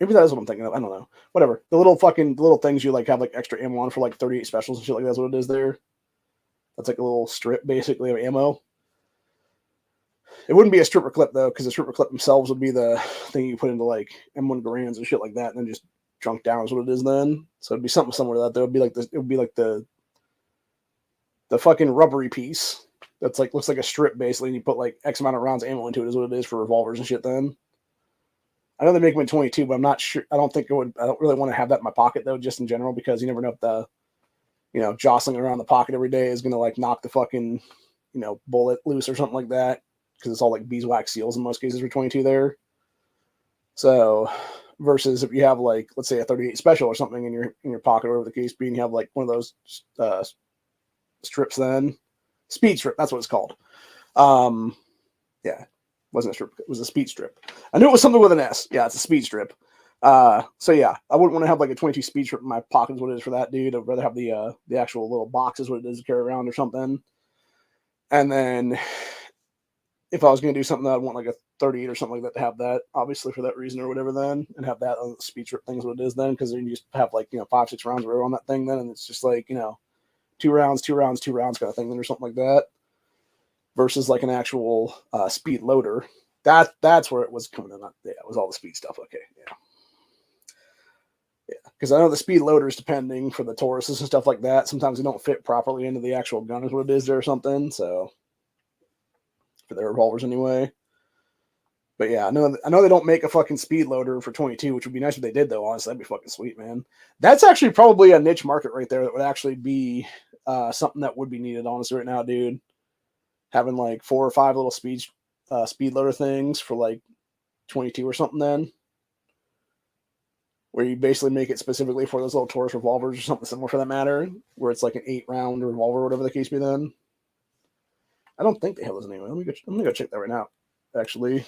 Maybe that is what I'm thinking of. I don't know. Whatever. The little things you like have like extra ammo on for like 38 specials and shit like that's what it is there. That's like a little strip basically of ammo. It wouldn't be a stripper clip though, because the stripper clip themselves would be the thing you put into like M1 Garands and shit like that, and then just drunk down is what it is then. So it'd be something similar to that. There would be like this. It would be like the fucking rubbery piece that's like looks like a strip basically, and you put like X amount of rounds of ammo into it is what it is for revolvers and shit. Then I know they make them in 22, but I'm not sure. I don't think it would. I don't really want to have that in my pocket though, just in general, because you never know if the jostling around the pocket every day is gonna like knock the fucking bullet loose or something like that. Because it's all like beeswax seals in most cases for 22 there. So versus if you have like, let's say a 38 special or something in your pocket or whatever the case be, and you have like one of those strips then. Speed strip, that's what it's called. Yeah. Wasn't a strip, it was a speed strip. I knew it was something with an S. Yeah, it's a speed strip. So yeah, I wouldn't want to have like a 22 speed strip in my pocket is what it is for that dude. I'd rather have the actual little box is what it is to carry around or something. And then if I was going to do something, I'd want like a 38 or something like that to have that, obviously for that reason or whatever then, and have that on the speed strip things what it is then, because then you just have like, 5-6 rounds or whatever on that thing then, and it's just like, 2 rounds kind of thing then or something like that, versus like an actual speed loader. That's where it was coming in. Yeah, it was all the speed stuff. Okay, yeah. Yeah, because I know the speed loaders, depending for the Tauruses and stuff like that, sometimes they don't fit properly into the actual gun is what it is there or something, so for their revolvers anyway. But yeah, I know they don't make a fucking speed loader for 22, which would be nice if they did though. Honestly, that'd be fucking sweet, man. That's actually probably a niche market right there that would actually be something that would be needed, honestly, right now, dude. Having like 4 or 5 little speed loader things for like 22 or something then, where you basically make it specifically for those little Taurus revolvers or something similar for that matter, where it's like an 8-round revolver or whatever the case be then. I don't think they have those anyway. I'm gonna go check that right now, actually.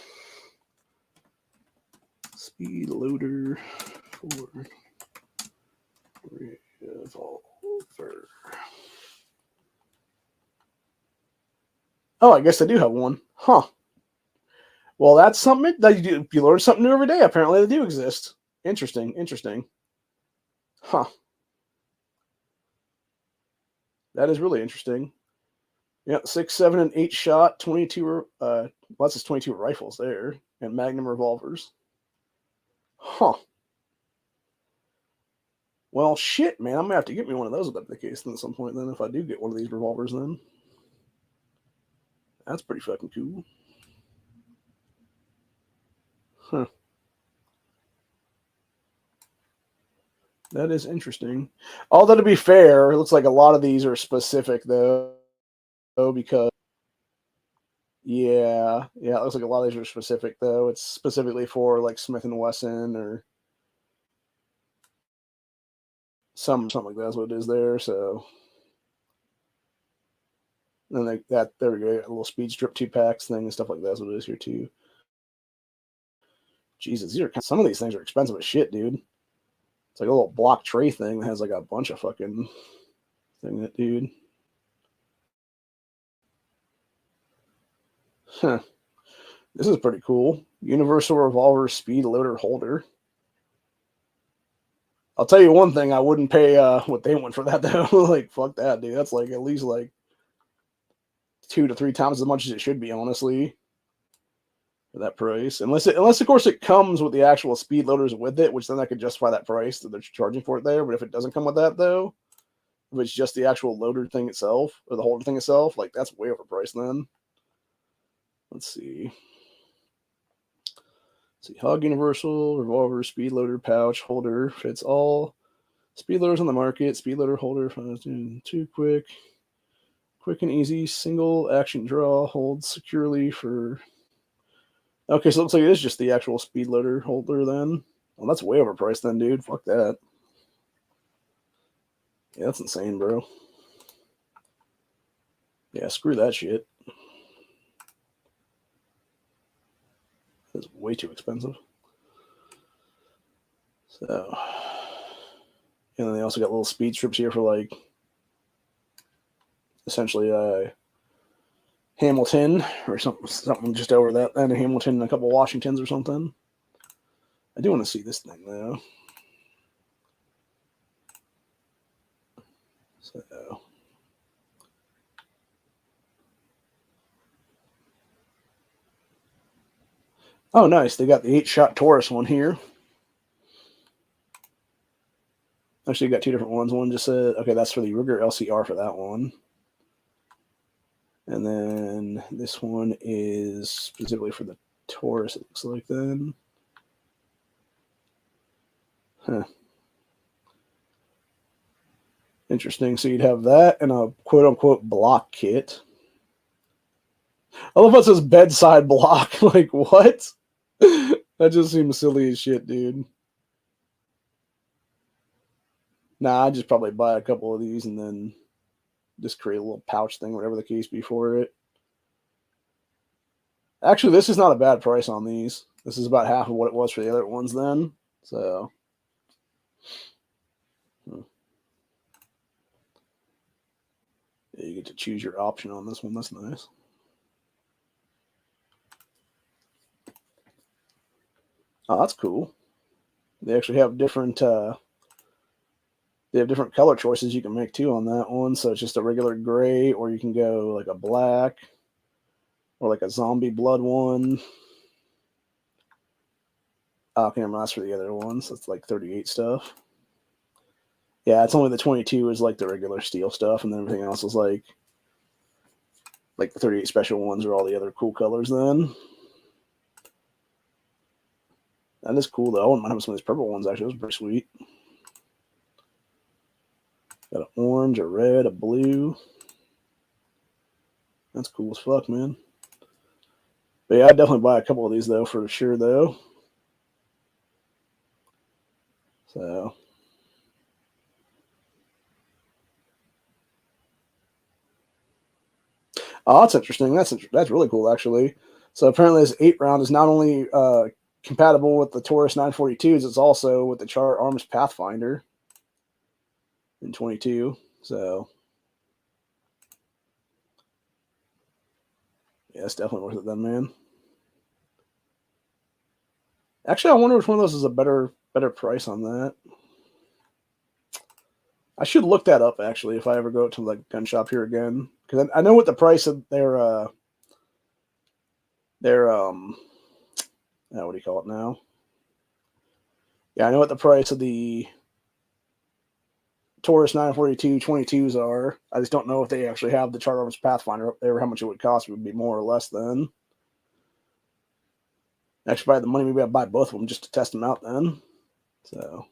Speed loader for revolver. Oh, I guess they do have one. Huh. Well, that's something that you learn something new every day. Apparently, they do exist. Interesting. Huh. That is really interesting. Yeah, 6, 7, and 8 shot, 22. That's just 22 rifles there, and Magnum revolvers. Huh. Well, shit, man. I'm gonna have to get me one of those if that's the case then at some point. Then, if I do get one of these revolvers, then that's pretty fucking cool. Huh. That is interesting. Although to be fair, it looks like a lot of these are specific though, because yeah, it looks like a lot of these are specific though. It's specifically for like Smith and Wesson or something like that's what it is there. So and like that, there we go. A little speed strip 2-packs thing and stuff like that's what it is here too. Jesus, some of these things are expensive as shit, dude. It's like a little block tray thing that has like a bunch of fucking thing that dude. Huh. This is pretty cool. Universal revolver speed loader holder. I'll tell you one thing, I wouldn't pay what they want for that though. Like fuck that, dude. That's like at least like 2 to 3 times as much as it should be, honestly. for that price. Unless of course it comes with the actual speed loaders with it, which then I could justify that price that they're charging for it there. But if it doesn't come with that though, if it's just the actual loader thing itself or the holder thing itself, like that's way overpriced then. Let's see. Hog universal, revolver, speed loader, pouch, holder, fits all. Speed loaders on the market, speed loader holder, too quick and easy, single action draw, holds securely for. Okay, so it looks like it is just the actual speed loader holder then. Well, that's way overpriced then, dude. Fuck that. Yeah, that's insane, bro. Yeah, screw that shit. That's way too expensive. So, and then they also got little speed strips here for like, essentially, Hamilton or something just over that, and a Hamilton and a couple Washingtons or something. I do want to see this thing though. So, oh, nice. They got the 8-shot Taurus one here. Actually, you got two different ones. One just said, okay, that's for the Ruger LCR for that one. And then this one is specifically for the Taurus, it looks like then. Huh. Interesting. So you'd have that and a quote-unquote block kit. I love how it says bedside block. Like, what? That just seems silly as shit, dude. Nah, I'd just probably buy a couple of these and then just create a little pouch thing, whatever the case be for it. Actually, this is not a bad price on these. This is about half of what it was for the other ones then. So, yeah, you get to choose your option on this one. That's nice. Oh, that's cool. They actually have different color choices you can make too on that one. So it's just a regular gray, or you can go like a black, or like a zombie blood one. Oh, I can't remember that's for the other ones. That's like 38 stuff. Yeah, it's only the 22 is like the regular steel stuff, and then everything else is like the 38 special ones are all the other cool colors then. That is cool though. I wouldn't mind having some of these purple ones actually. Those are pretty sweet. Got an orange, a red, a blue. That's cool as fuck, man. But yeah, I'd definitely buy a couple of these though, for sure though. So. Oh, that's interesting. That's really cool, actually. So apparently, this 8-round is not only compatible with the Taurus 942s, it's also with the Char Arms Pathfinder in 22. So, yeah, it's definitely worth it then, man. Actually, I wonder which one of those is a better price on that. I should look that up, actually, if I ever go to like gun shop here again, because I know what the price of their what do you call it now? Yeah, I know what the price of the Taurus 942 22s are. I just don't know if they actually have the Char Arms Pathfinder up there, how much it would cost. It would be more or less then. Actually, if I had the money, maybe I'd buy both of them just to test them out then. So,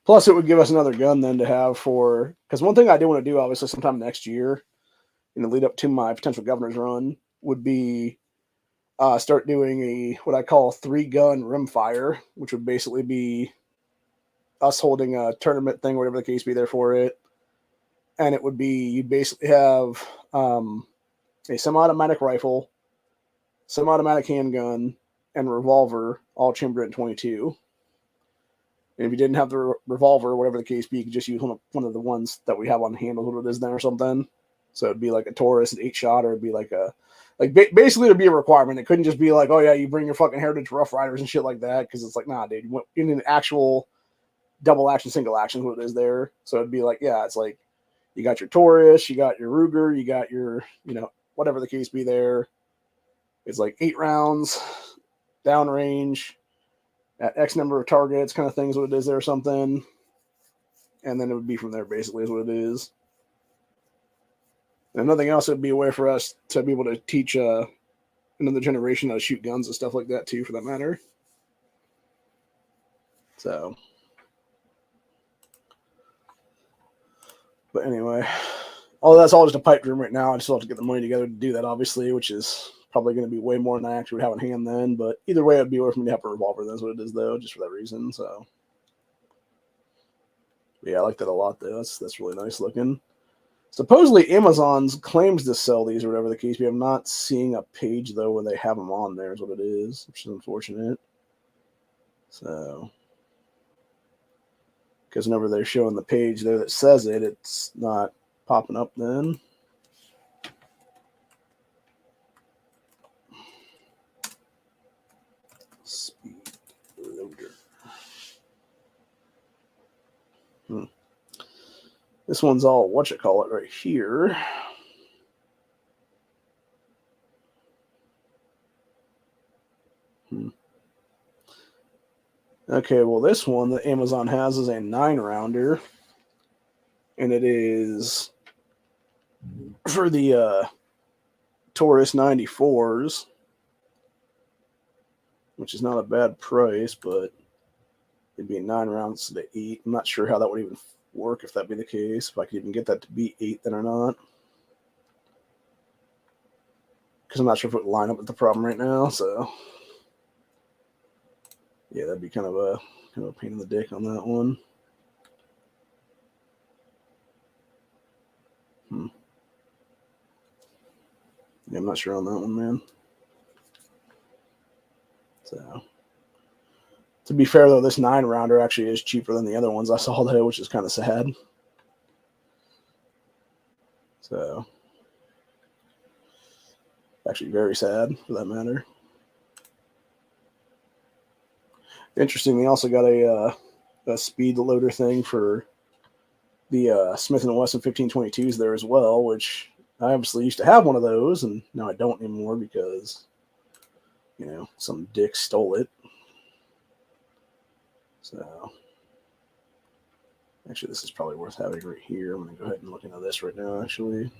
plus it would give us another gun then to have for, because one thing I do want to do, obviously, sometime next year, lead up to my potential governor's run, would be start doing what I call 3-gun rimfire, which would basically be us holding a tournament thing, whatever the case be there for it. And it would be, you basically have a semi-automatic rifle, semi-automatic handgun, and revolver, all chambered in 22. And if you didn't have the revolver, whatever the case be, you could just use one of the ones that we have on handle, what it is then or something. So it'd be like a Taurus, an 8-shot, or it'd be like basically it'd be a requirement. It couldn't just be like, oh yeah, you bring your fucking Heritage Rough Riders and shit like that, because it's like, nah, dude, you need an actual double action, single action, what it is there. So it'd be like, yeah, it's like you got your Taurus, you got your Ruger, you got your, whatever the case be there. It's like 8 rounds, downrange, at X number of targets, kind of things, what it is there or something. And then it would be from there, basically, is what it is. And nothing else, it would be a way for us to be able to teach another generation how to shoot guns and stuff like that, too, for that matter. So, but anyway, that's all just a pipe dream right now. I just have to get the money together to do that, obviously, which is probably going to be way more than I actually would have in hand then. But either way, it'd be worth me to have a revolver. That's what it is, though, just for that reason. So, but yeah, I like that a lot, though. That's really nice looking. Supposedly, Amazon's claims to sell these or whatever the case. I'm not seeing a page, though, where they have them on there, is what it is, which is unfortunate. So, because whenever they're showing the page there that says it, it's not popping up then. Speed loader. This one's all whatchamacallit right here. Okay, well, this one that Amazon has is a 9-rounder, and it is for the Taurus 94s, which is not a bad price, but it'd be 9 rounds to 8. I'm not sure how that would even work if that'd be the case, if I could even get that to be 8 then or not. Because I'm not sure if it would line up with the problem right now, so yeah, that'd be kind of a pain in the dick on that one. Yeah, I'm not sure on that one, man. So, to be fair, though, this 9-rounder actually is cheaper than the other ones I saw, though, which is kind of sad. So, actually very sad, for that matter. Interesting, they also got a speed loader thing for the Smith & Wesson 1522s there as well, which I obviously used to have one of those, and now I don't anymore because, you know, some dick stole it. So, actually, this is probably worth having right here. I'm going to go ahead and look into this right now, actually.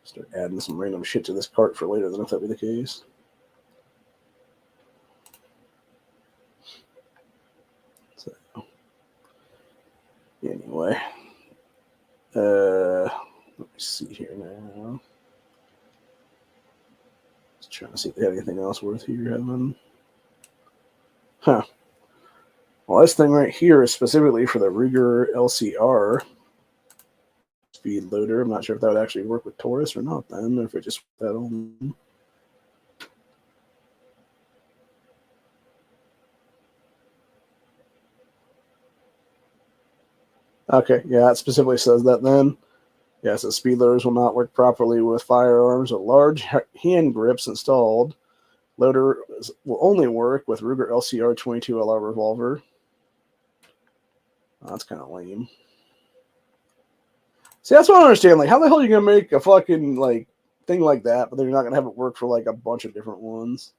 Start adding some random shit to this cart for later, then if that be the case. So, anyway. Let me see here now. Just trying to see if they have anything else worth here having. Huh. Well, this thing right here is specifically for the Ruger LCR speed loader. I'm not sure if that would actually work with Taurus or not then, or if it just that on. Okay, yeah, it specifically says that then. Yeah, so speed loaders will not work properly with firearms with large hand grips installed. Loader will only work with Ruger LCR 22LR revolver. Oh, that's kind of lame. See, that's what I don't understand. Like, how the hell are you gonna make a fucking like thing like that, but then you're not gonna have it work for like a bunch of different ones?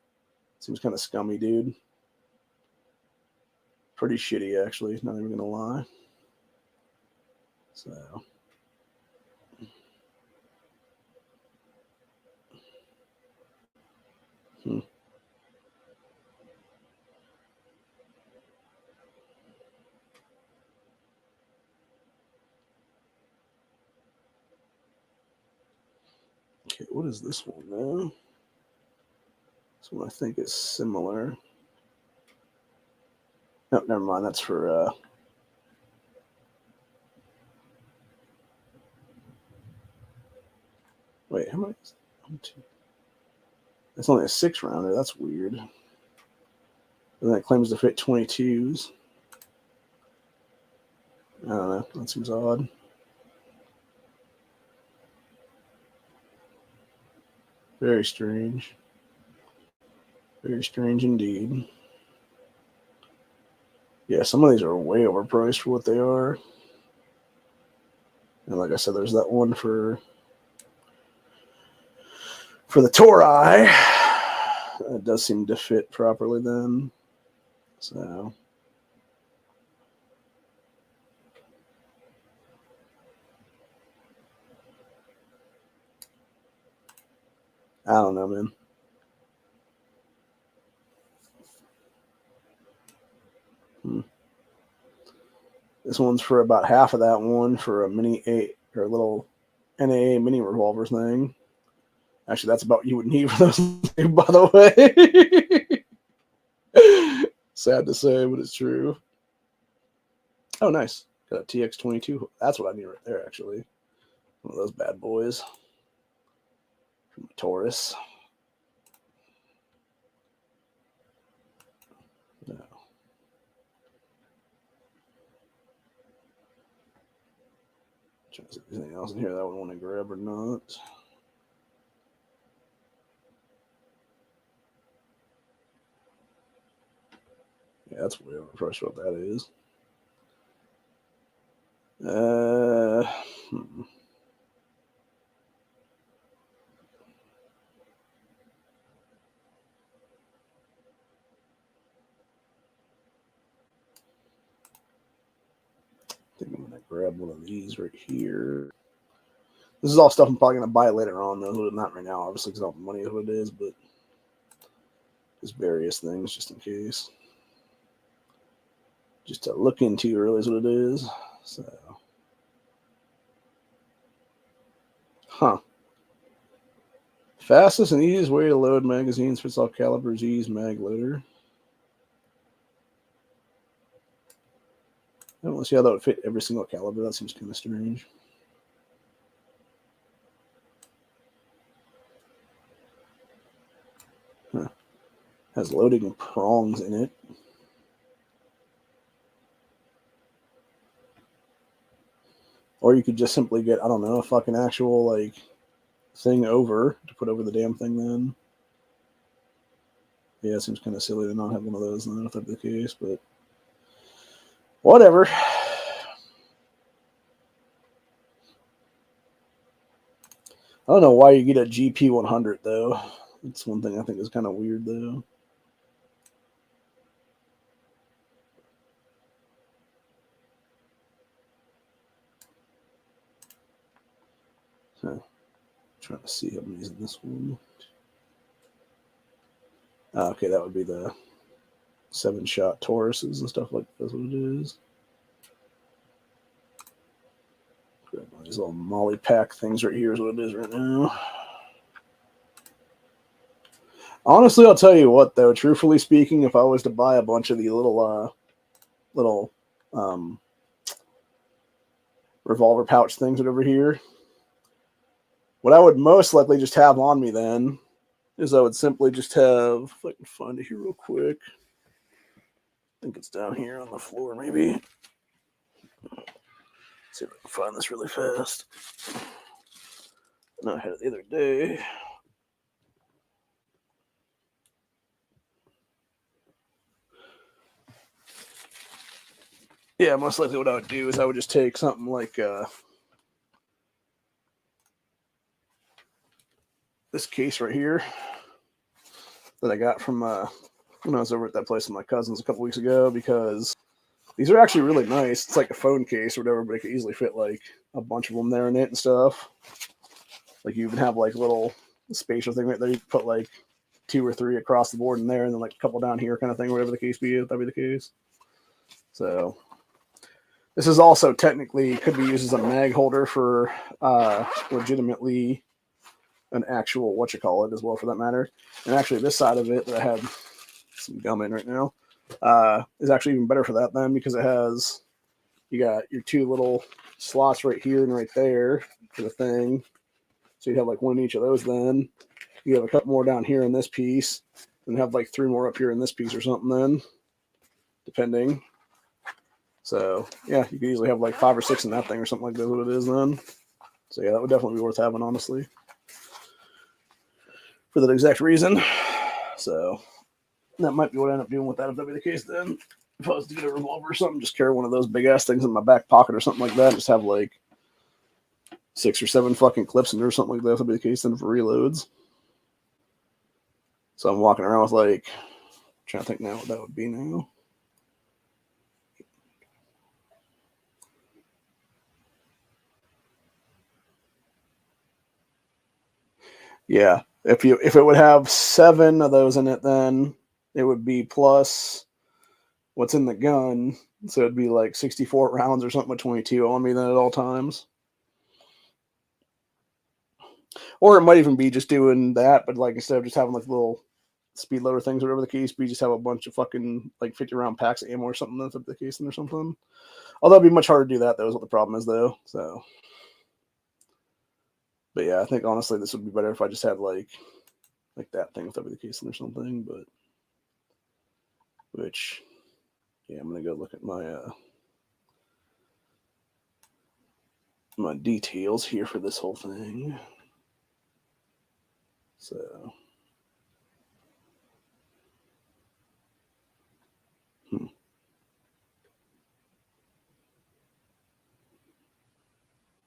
Seems kind of scummy, dude. Pretty shitty, actually. Not even gonna lie. So. Okay, what is this one now? This one I think is similar. No, never mind. That's for wait, how many? It's only a 6-rounder. That's weird. And then it claims to fit 22s. I don't know. That seems odd. Very strange. Very strange indeed. Yeah, some of these are way overpriced for what they are. And like I said, there's that one for For the Tori, it does seem to fit properly then. So I don't know, man. This one's for about half of that one for a mini 8 or a little NAA mini revolver thing. Actually, that's about what you would need for those, by the way. Sad to say, but it's true. Oh, nice. Got a TX22. That's what I need right there, actually. One of those bad boys. From Taurus. No. Trying to see if there's anything else in here that I would want to grab or not. Yeah, that's way overpriced what that is. I think I'm going to grab one of these right here. This is all stuff I'm probably going to buy later on, though. Not right now, obviously, because I don't have money is what it is, but just various things just in case. Just to look into really is what it is. So, fastest and easiest way to load magazines fits all calibers. Use mag loader. I don't want to see how that would fit every single caliber. That seems kind of strange. Has loading prongs in it. Or you could just simply get, I don't know, a fucking actual, like, thing over to put over the damn thing then. Yeah, it seems kind of silly to not have one of those then if that's the case, but whatever. I don't know why you get a GP100, though. That's one thing I think is kind of weird, though. Trying to see how many's in this one. Okay, that would be the 7-shot Tauruses and stuff like that. That's what it is. Grab one of these little molly pack things right here is what it is right now. Honestly, I'll tell you what, though. Truthfully speaking, if I was to buy a bunch of the little revolver pouch things over here, what I would most likely just have on me then is I would simply just have, if I can find it here real quick. I think it's down here on the floor, maybe. Let's see if I can find this really fast. No, I had it the other day. Yeah, most likely what I would do is I would just take something like this case right here that I got from when I was over at that place with my cousins a couple weeks ago, because these are actually really nice. It's like a phone case or whatever, but it could easily fit like a bunch of them there in it and stuff. Like you even have like a little spatial thing right there. You can put like 2 or 3 across the board in there, and then like a couple down here, kind of thing, whatever the case be, if that be the case. So this is also technically could be used as a mag holder for legitimately an actual whatchamacallit as well, for that matter. And actually, this side of it that I had some gum in right now is actually even better for that then, because it has, you got your 2 little slots right here and right there for the thing. So you'd have like one in each of those then. You have a couple more down here in this piece, and have like 3 more up here in this piece or something then, depending. So yeah, you could easily have like 5 or 6 in that thing or something like that, what it is then. So yeah, that would definitely be worth having, honestly, for that exact reason. So that might be what I end up doing with that, if that be the case then. If I was to get a revolver or something, just carry one of those big ass things in my back pocket or something like that. Just have like 6 or 7 fucking clips in there or something like that, if that be the case then, for reloads. So I'm walking around with like, I'm trying to think now what that would be now. Yeah, if it would have 7 of those in it, then it would be plus what's in the gun. So it'd be like 64 rounds or something with 22 on me then at all times. Or it might even be just doing that, but like instead of just having like little speed loader things, whatever the case be, just have a bunch of fucking like 50 round packs of ammo or something that's the case or something. Although it'd be much harder to do that, though, is what the problem is, though. So, but yeah, I think honestly this would be better if I just had like that thing if that be the case or something. But which, yeah, I'm gonna go look at my my details here for this whole thing. So,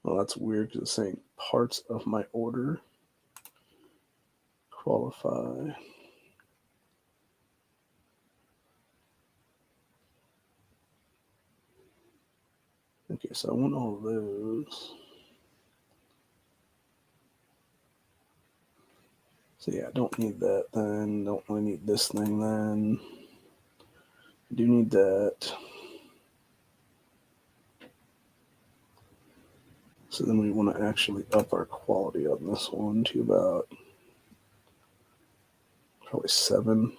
well, that's weird because it's saying parts of my order qualify. Okay, so I want all of those. So yeah, I don't need that then. Don't really need this thing then. I do need that. So then we want to actually up our quality on this one to about probably 7.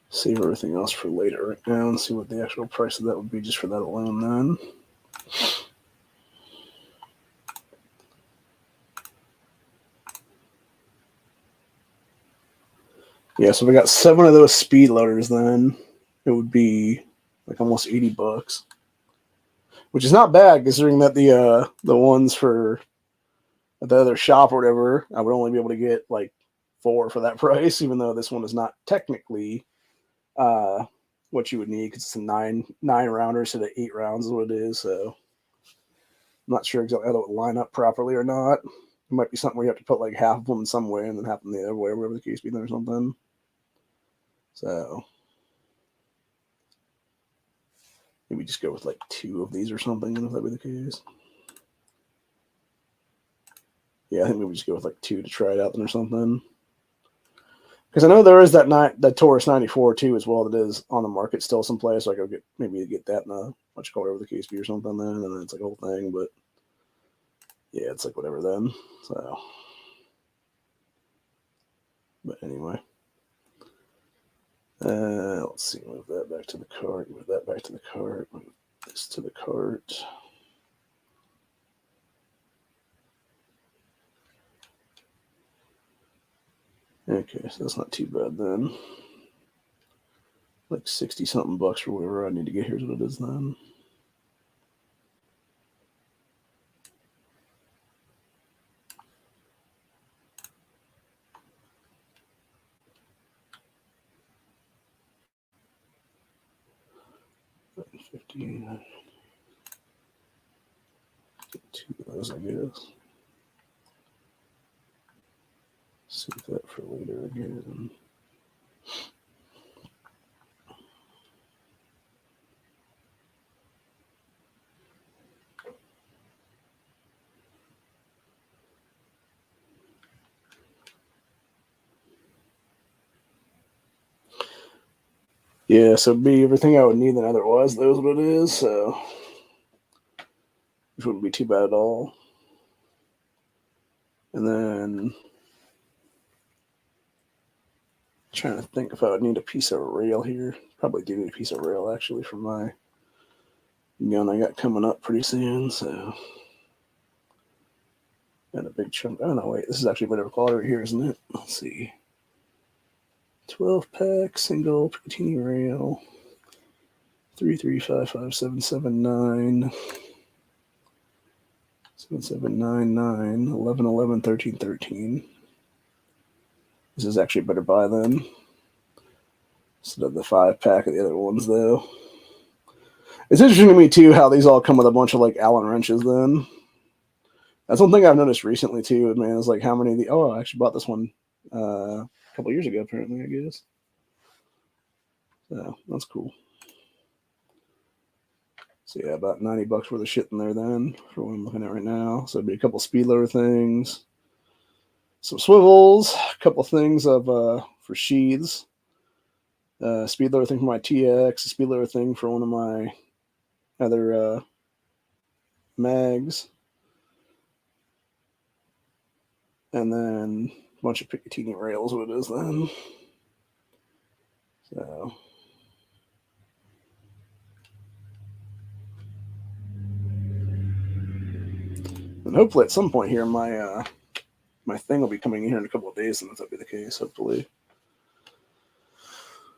Save everything else for later right now and see what the actual price of that would be just for that alone then. Yeah, so if I got 7 of those speed loaders then it would be like almost $80. Which is not bad considering that the ones for the other shop or whatever, I would only be able to get like 4 for that price, even though this one is not technically what you would need because it's a 9 rounder instead of 8 rounds is what it is. So I'm not sure exactly how that would line up properly or not. It might be something where you have to put like half of them in some way and then half of them the other way, whatever the case be, or something. So maybe just go with like 2 of these or something, if that be the case. Yeah, I think maybe just go with like 2 to try it out then or something. Because I know there is that Taurus 94 too as well that is on the market still someplace. So I go get that in a much color over the case be or something then, and then it's like a whole thing. But yeah, it's like whatever then. So, but anyway, let's see. Move that back to the cart. Move that back to the cart. Move this to the cart. Okay, so that's not too bad then. Like 60 something bucks for whatever I need to get. Here's what it is then. $15. Get 2 of those, I guess. Save that for later again. Yeah, so it'd be everything I would need than otherwise. That was what it is. So, which wouldn't be too bad at all. And then trying to think if I would need a piece of rail here. Probably do need a piece of rail actually for my gun I got coming up pretty soon. So, and a big chunk. Oh no, wait, this is actually better quality right here, isn't it? Let's see. 12 pack single Picatinny rail. 3355779 7799 1111 1313. This is actually a better buy then instead of the 5 pack of the other ones though. It's interesting to me, too, how these all come with a bunch of, like, Allen wrenches, then. That's one thing I've noticed recently, too, man, is, like, how many of the... Oh, I actually bought this one a couple years ago, apparently, I guess. So, that's cool. So, yeah, about $90 worth of shit in there, then, for what I'm looking at right now. So, it'd be a couple speed loader things, some swivels, a couple things of for sheaths, speed loader thing for my TX, a speed loader thing for one of my other mags, and then a bunch of Picatinny rails, what it is then. So, and hopefully at some point here, my my thing will be coming in here in a couple of days, and that'll be the case, hopefully.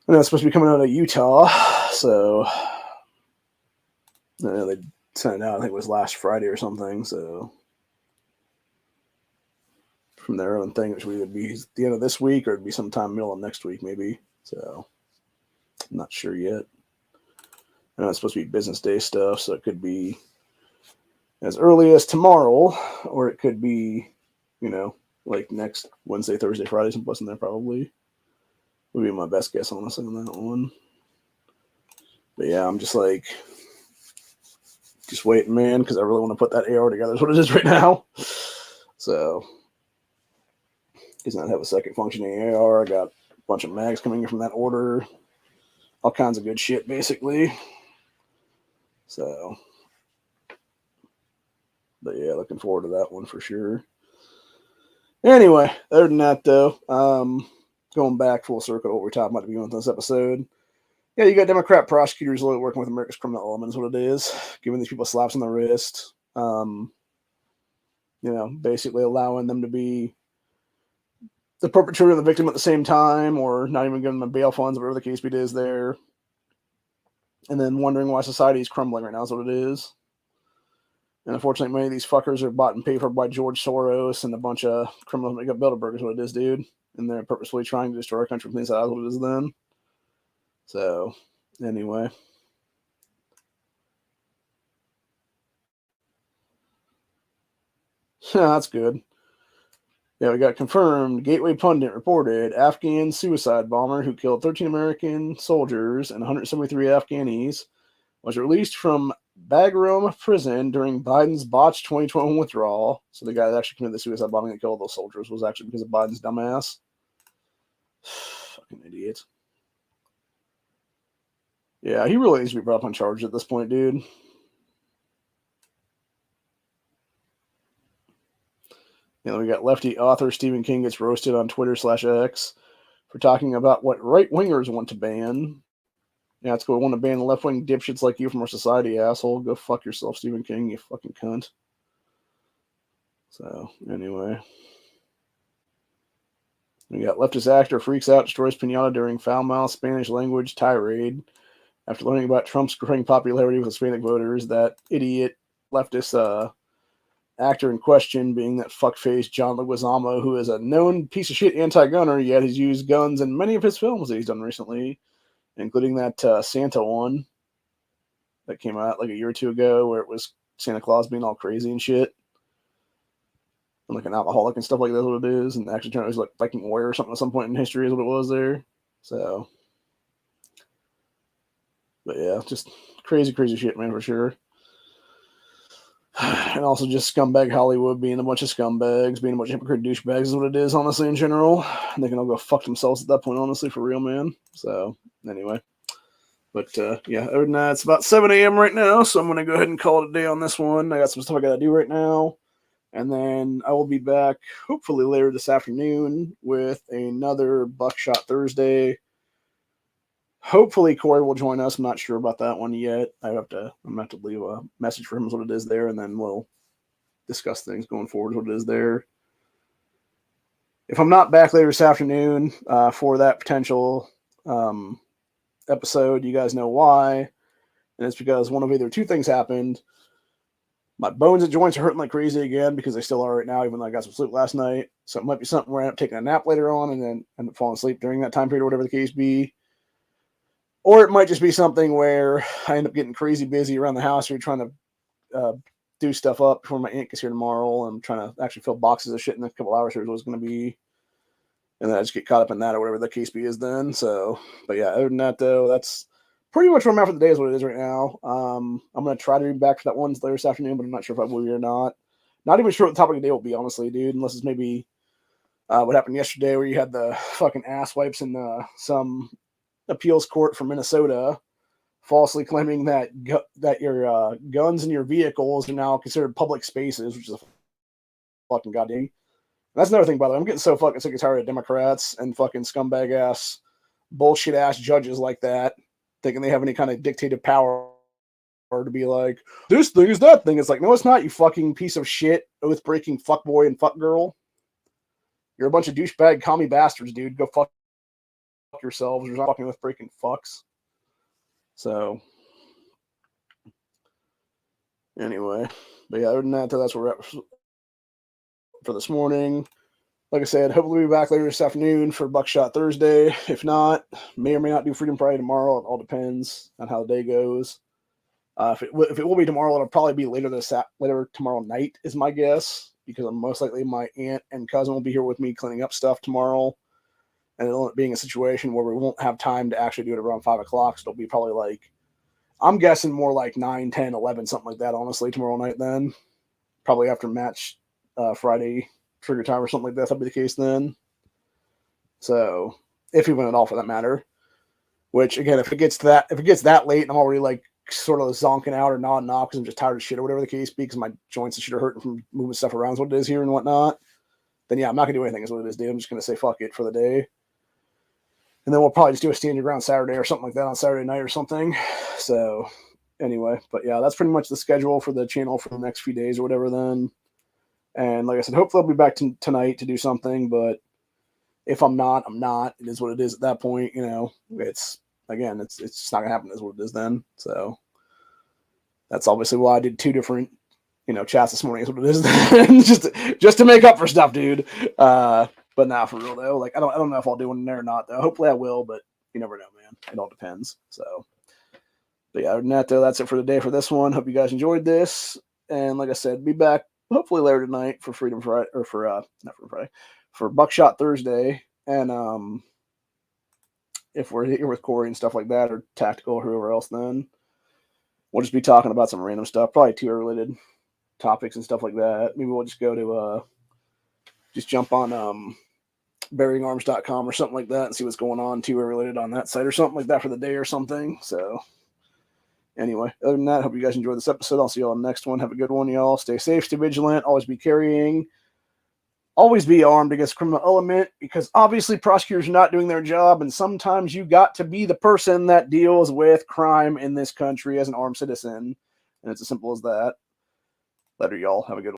I know it's supposed to be coming out of Utah, so they sent it out, I think it was last Friday or something, so from their own thing, which would either be the end of this week or it'd be sometime middle of next week, maybe. So I'm not sure yet. I know it's supposed to be business day stuff, so it could be as early as tomorrow, or it could be, you know, like next Wednesday, Thursday, Friday, someplace in there probably. Would be my best guess, honestly, on that one. But yeah, I'm just like, just waiting, man, because I really want to put that AR together. That's what it is right now. So, does not have a second functioning AR. I got a bunch of mags coming in from that order. All kinds of good shit, basically. So, but yeah, looking forward to that one for sure. Anyway, other than that, though, going back full circle to what we're talking about at the beginning of this episode. Yeah, you got Democrat prosecutors working with America's criminal elements, what it is, giving these people slaps on the wrist, you know, basically allowing them to be the perpetrator and the victim at the same time, or not even giving them bail funds, whatever the case is there. And then wondering why society is crumbling right now is what it is. And unfortunately, many of these fuckers are bought and paid for by George Soros and a bunch of criminals that got Bilderberg is what it is, dude. And they're purposefully trying to destroy our country from the inside. That's what it is then. So, anyway. Yeah, that's good. Yeah, we got confirmed. Gateway Pundit reported Afghan suicide bomber who killed 13 American soldiers and 173 Afghanis was released from Bagram prison during Biden's botched 2021 withdrawal. So the guy that actually committed the suicide bombing that killed those soldiers was actually because of Biden's dumbass. Fucking idiot. Yeah, he really needs to be brought up on charge at this point, dude. You know, we got lefty author Stephen King gets roasted on Twitter/X for talking about what right-wingers want to ban. Yeah, it's cool. I want to ban left-wing dipshits like you from our society, asshole. Go fuck yourself, Stephen King, you fucking cunt. So, anyway. We got leftist actor freaks out, destroys pinata during foul-mouthed Spanish language tirade. After learning about Trump's growing popularity with Hispanic voters, that idiot leftist actor in question being that fuckface John Leguizamo, who is a known piece of shit anti-gunner, yet has used guns in many of his films that he's done recently, including that Santa one that came out like a year or two ago, where it was Santa Claus being all crazy and shit, and like an alcoholic and stuff like that. What it is, and actually turned out he was like Viking warrior or something at some point in history is what it was there. So, but yeah, just crazy shit, man, for sure. And also just scumbag Hollywood being a bunch of scumbags, being a bunch of hypocrite douchebags is what it is, honestly, in general. And they can all go fuck themselves at that point, honestly, for real, man. So, anyway. But, yeah, other than that, it's about 7 a.m. right now, so I'm going to go ahead and call it a day on this one. I got some stuff I got to do right now. And then I will be back, hopefully later this afternoon, with another Buckshot Thursday. Hopefully Corey will join us. I'm not sure about that one yet. I'm gonna have to leave a message for him as what it is there, and then we'll discuss things going forward what it is there. If I'm not back later this afternoon for that potential episode, you guys know why. And it's because one of either two things happened. My bones and joints are hurting like crazy again because they still are right now, even though I got some sleep last night. So it might be something where I end up taking a nap later on and then end up falling asleep during that time period or whatever the case be. Or it might just be something where I end up getting crazy busy around the house or trying to do stuff up before my aunt gets here tomorrow. I'm trying to actually fill boxes of shit in a couple hours here is what it's going to be. And then I just get caught up in that or whatever the case be is then. So, but yeah, other than that, though, that's pretty much where I'm at for the day is what it is right now. I'm going to try to be back for that one later this afternoon, but I'm not sure if I will be or not. Not even sure what the topic of the day will be, honestly, dude, unless it's maybe what happened yesterday where you had the fucking ass wipes in some appeals court from Minnesota falsely claiming that that your guns in your vehicles are now considered public spaces, which is a fucking goddamn. That's another thing, by the way. I'm getting so fucking sick and tired of Democrats and fucking scumbag ass, bullshit ass judges like that, thinking they have any kind of dictative power to be like, this thing is that thing. It's like, no, it's not, you fucking piece of shit, oath breaking fuckboy and fuck girl. You're a bunch of douchebag commie bastards, dude. Go fuck yourselves. You're not fucking with breaking fucks. So, anyway, but yeah, other than that, that's where we're at for this morning. Like I said, hopefully we'll be back later this afternoon for Buckshot Thursday. If not, may or may not do Freedom Friday tomorrow. It all depends on how the day goes. If it will be tomorrow, it'll probably be later tomorrow night is my guess, because most likely my aunt and cousin will be here with me cleaning up stuff tomorrow. And it'll end up being a situation where we won't have time to actually do it around 5 o'clock. So it'll be probably like, I'm guessing more like 9, 10, 11, something like that, honestly, tomorrow night then. Probably after match Friday trigger time or something like that. That'll be the case then. So, if we win at all for that matter. Which, again, if it gets that late and I'm already like sort of zonking out or nodding off because I'm just tired of shit or whatever the case be, because my joints and shit are hurting from moving stuff around is what it is here and whatnot, then yeah, I'm not going to do anything is what it is, dude. I'm just going to say fuck it for the day. And then we'll probably just do a stand your ground Saturday or something like that on Saturday night or something. So, anyway, but yeah, that's pretty much the schedule for the channel for the next few days or whatever then. And like I said, hopefully I'll be back tonight to do something, but if I'm not, I'm not. It is what it is at that point, you know. It's just not going to happen is what it is then. So that's obviously why I did 2 different, chats this morning is what it is then. just to make up for stuff, dude. But now for real though, like I don't know if I'll do one in there or not though. Hopefully I will, but you never know, man. It all depends. So, but yeah, other than that though, that's it for the day for this one. Hope you guys enjoyed this, and like I said, be back hopefully later tonight for Freedom Friday or for not Freedom Friday, for Buckshot Thursday, and if we're here with Corey and stuff like that or Tactical or whoever else, then we'll just be talking about some random stuff, probably TR related topics and stuff like that. Maybe we'll just go to just jump on buryingarms.com or something like that and see what's going on TR related on that site or something like that for the day or something. So anyway, other than that, hope you guys enjoyed this episode. I'll see you all on the next one. Have a good one, y'all. Stay safe, stay vigilant, always be carrying, always be armed against criminal element, because obviously prosecutors are not doing their job, and sometimes you got to be the person that deals with crime in this country as an armed citizen, and it's as simple as that. Later, y'all. Have a good one.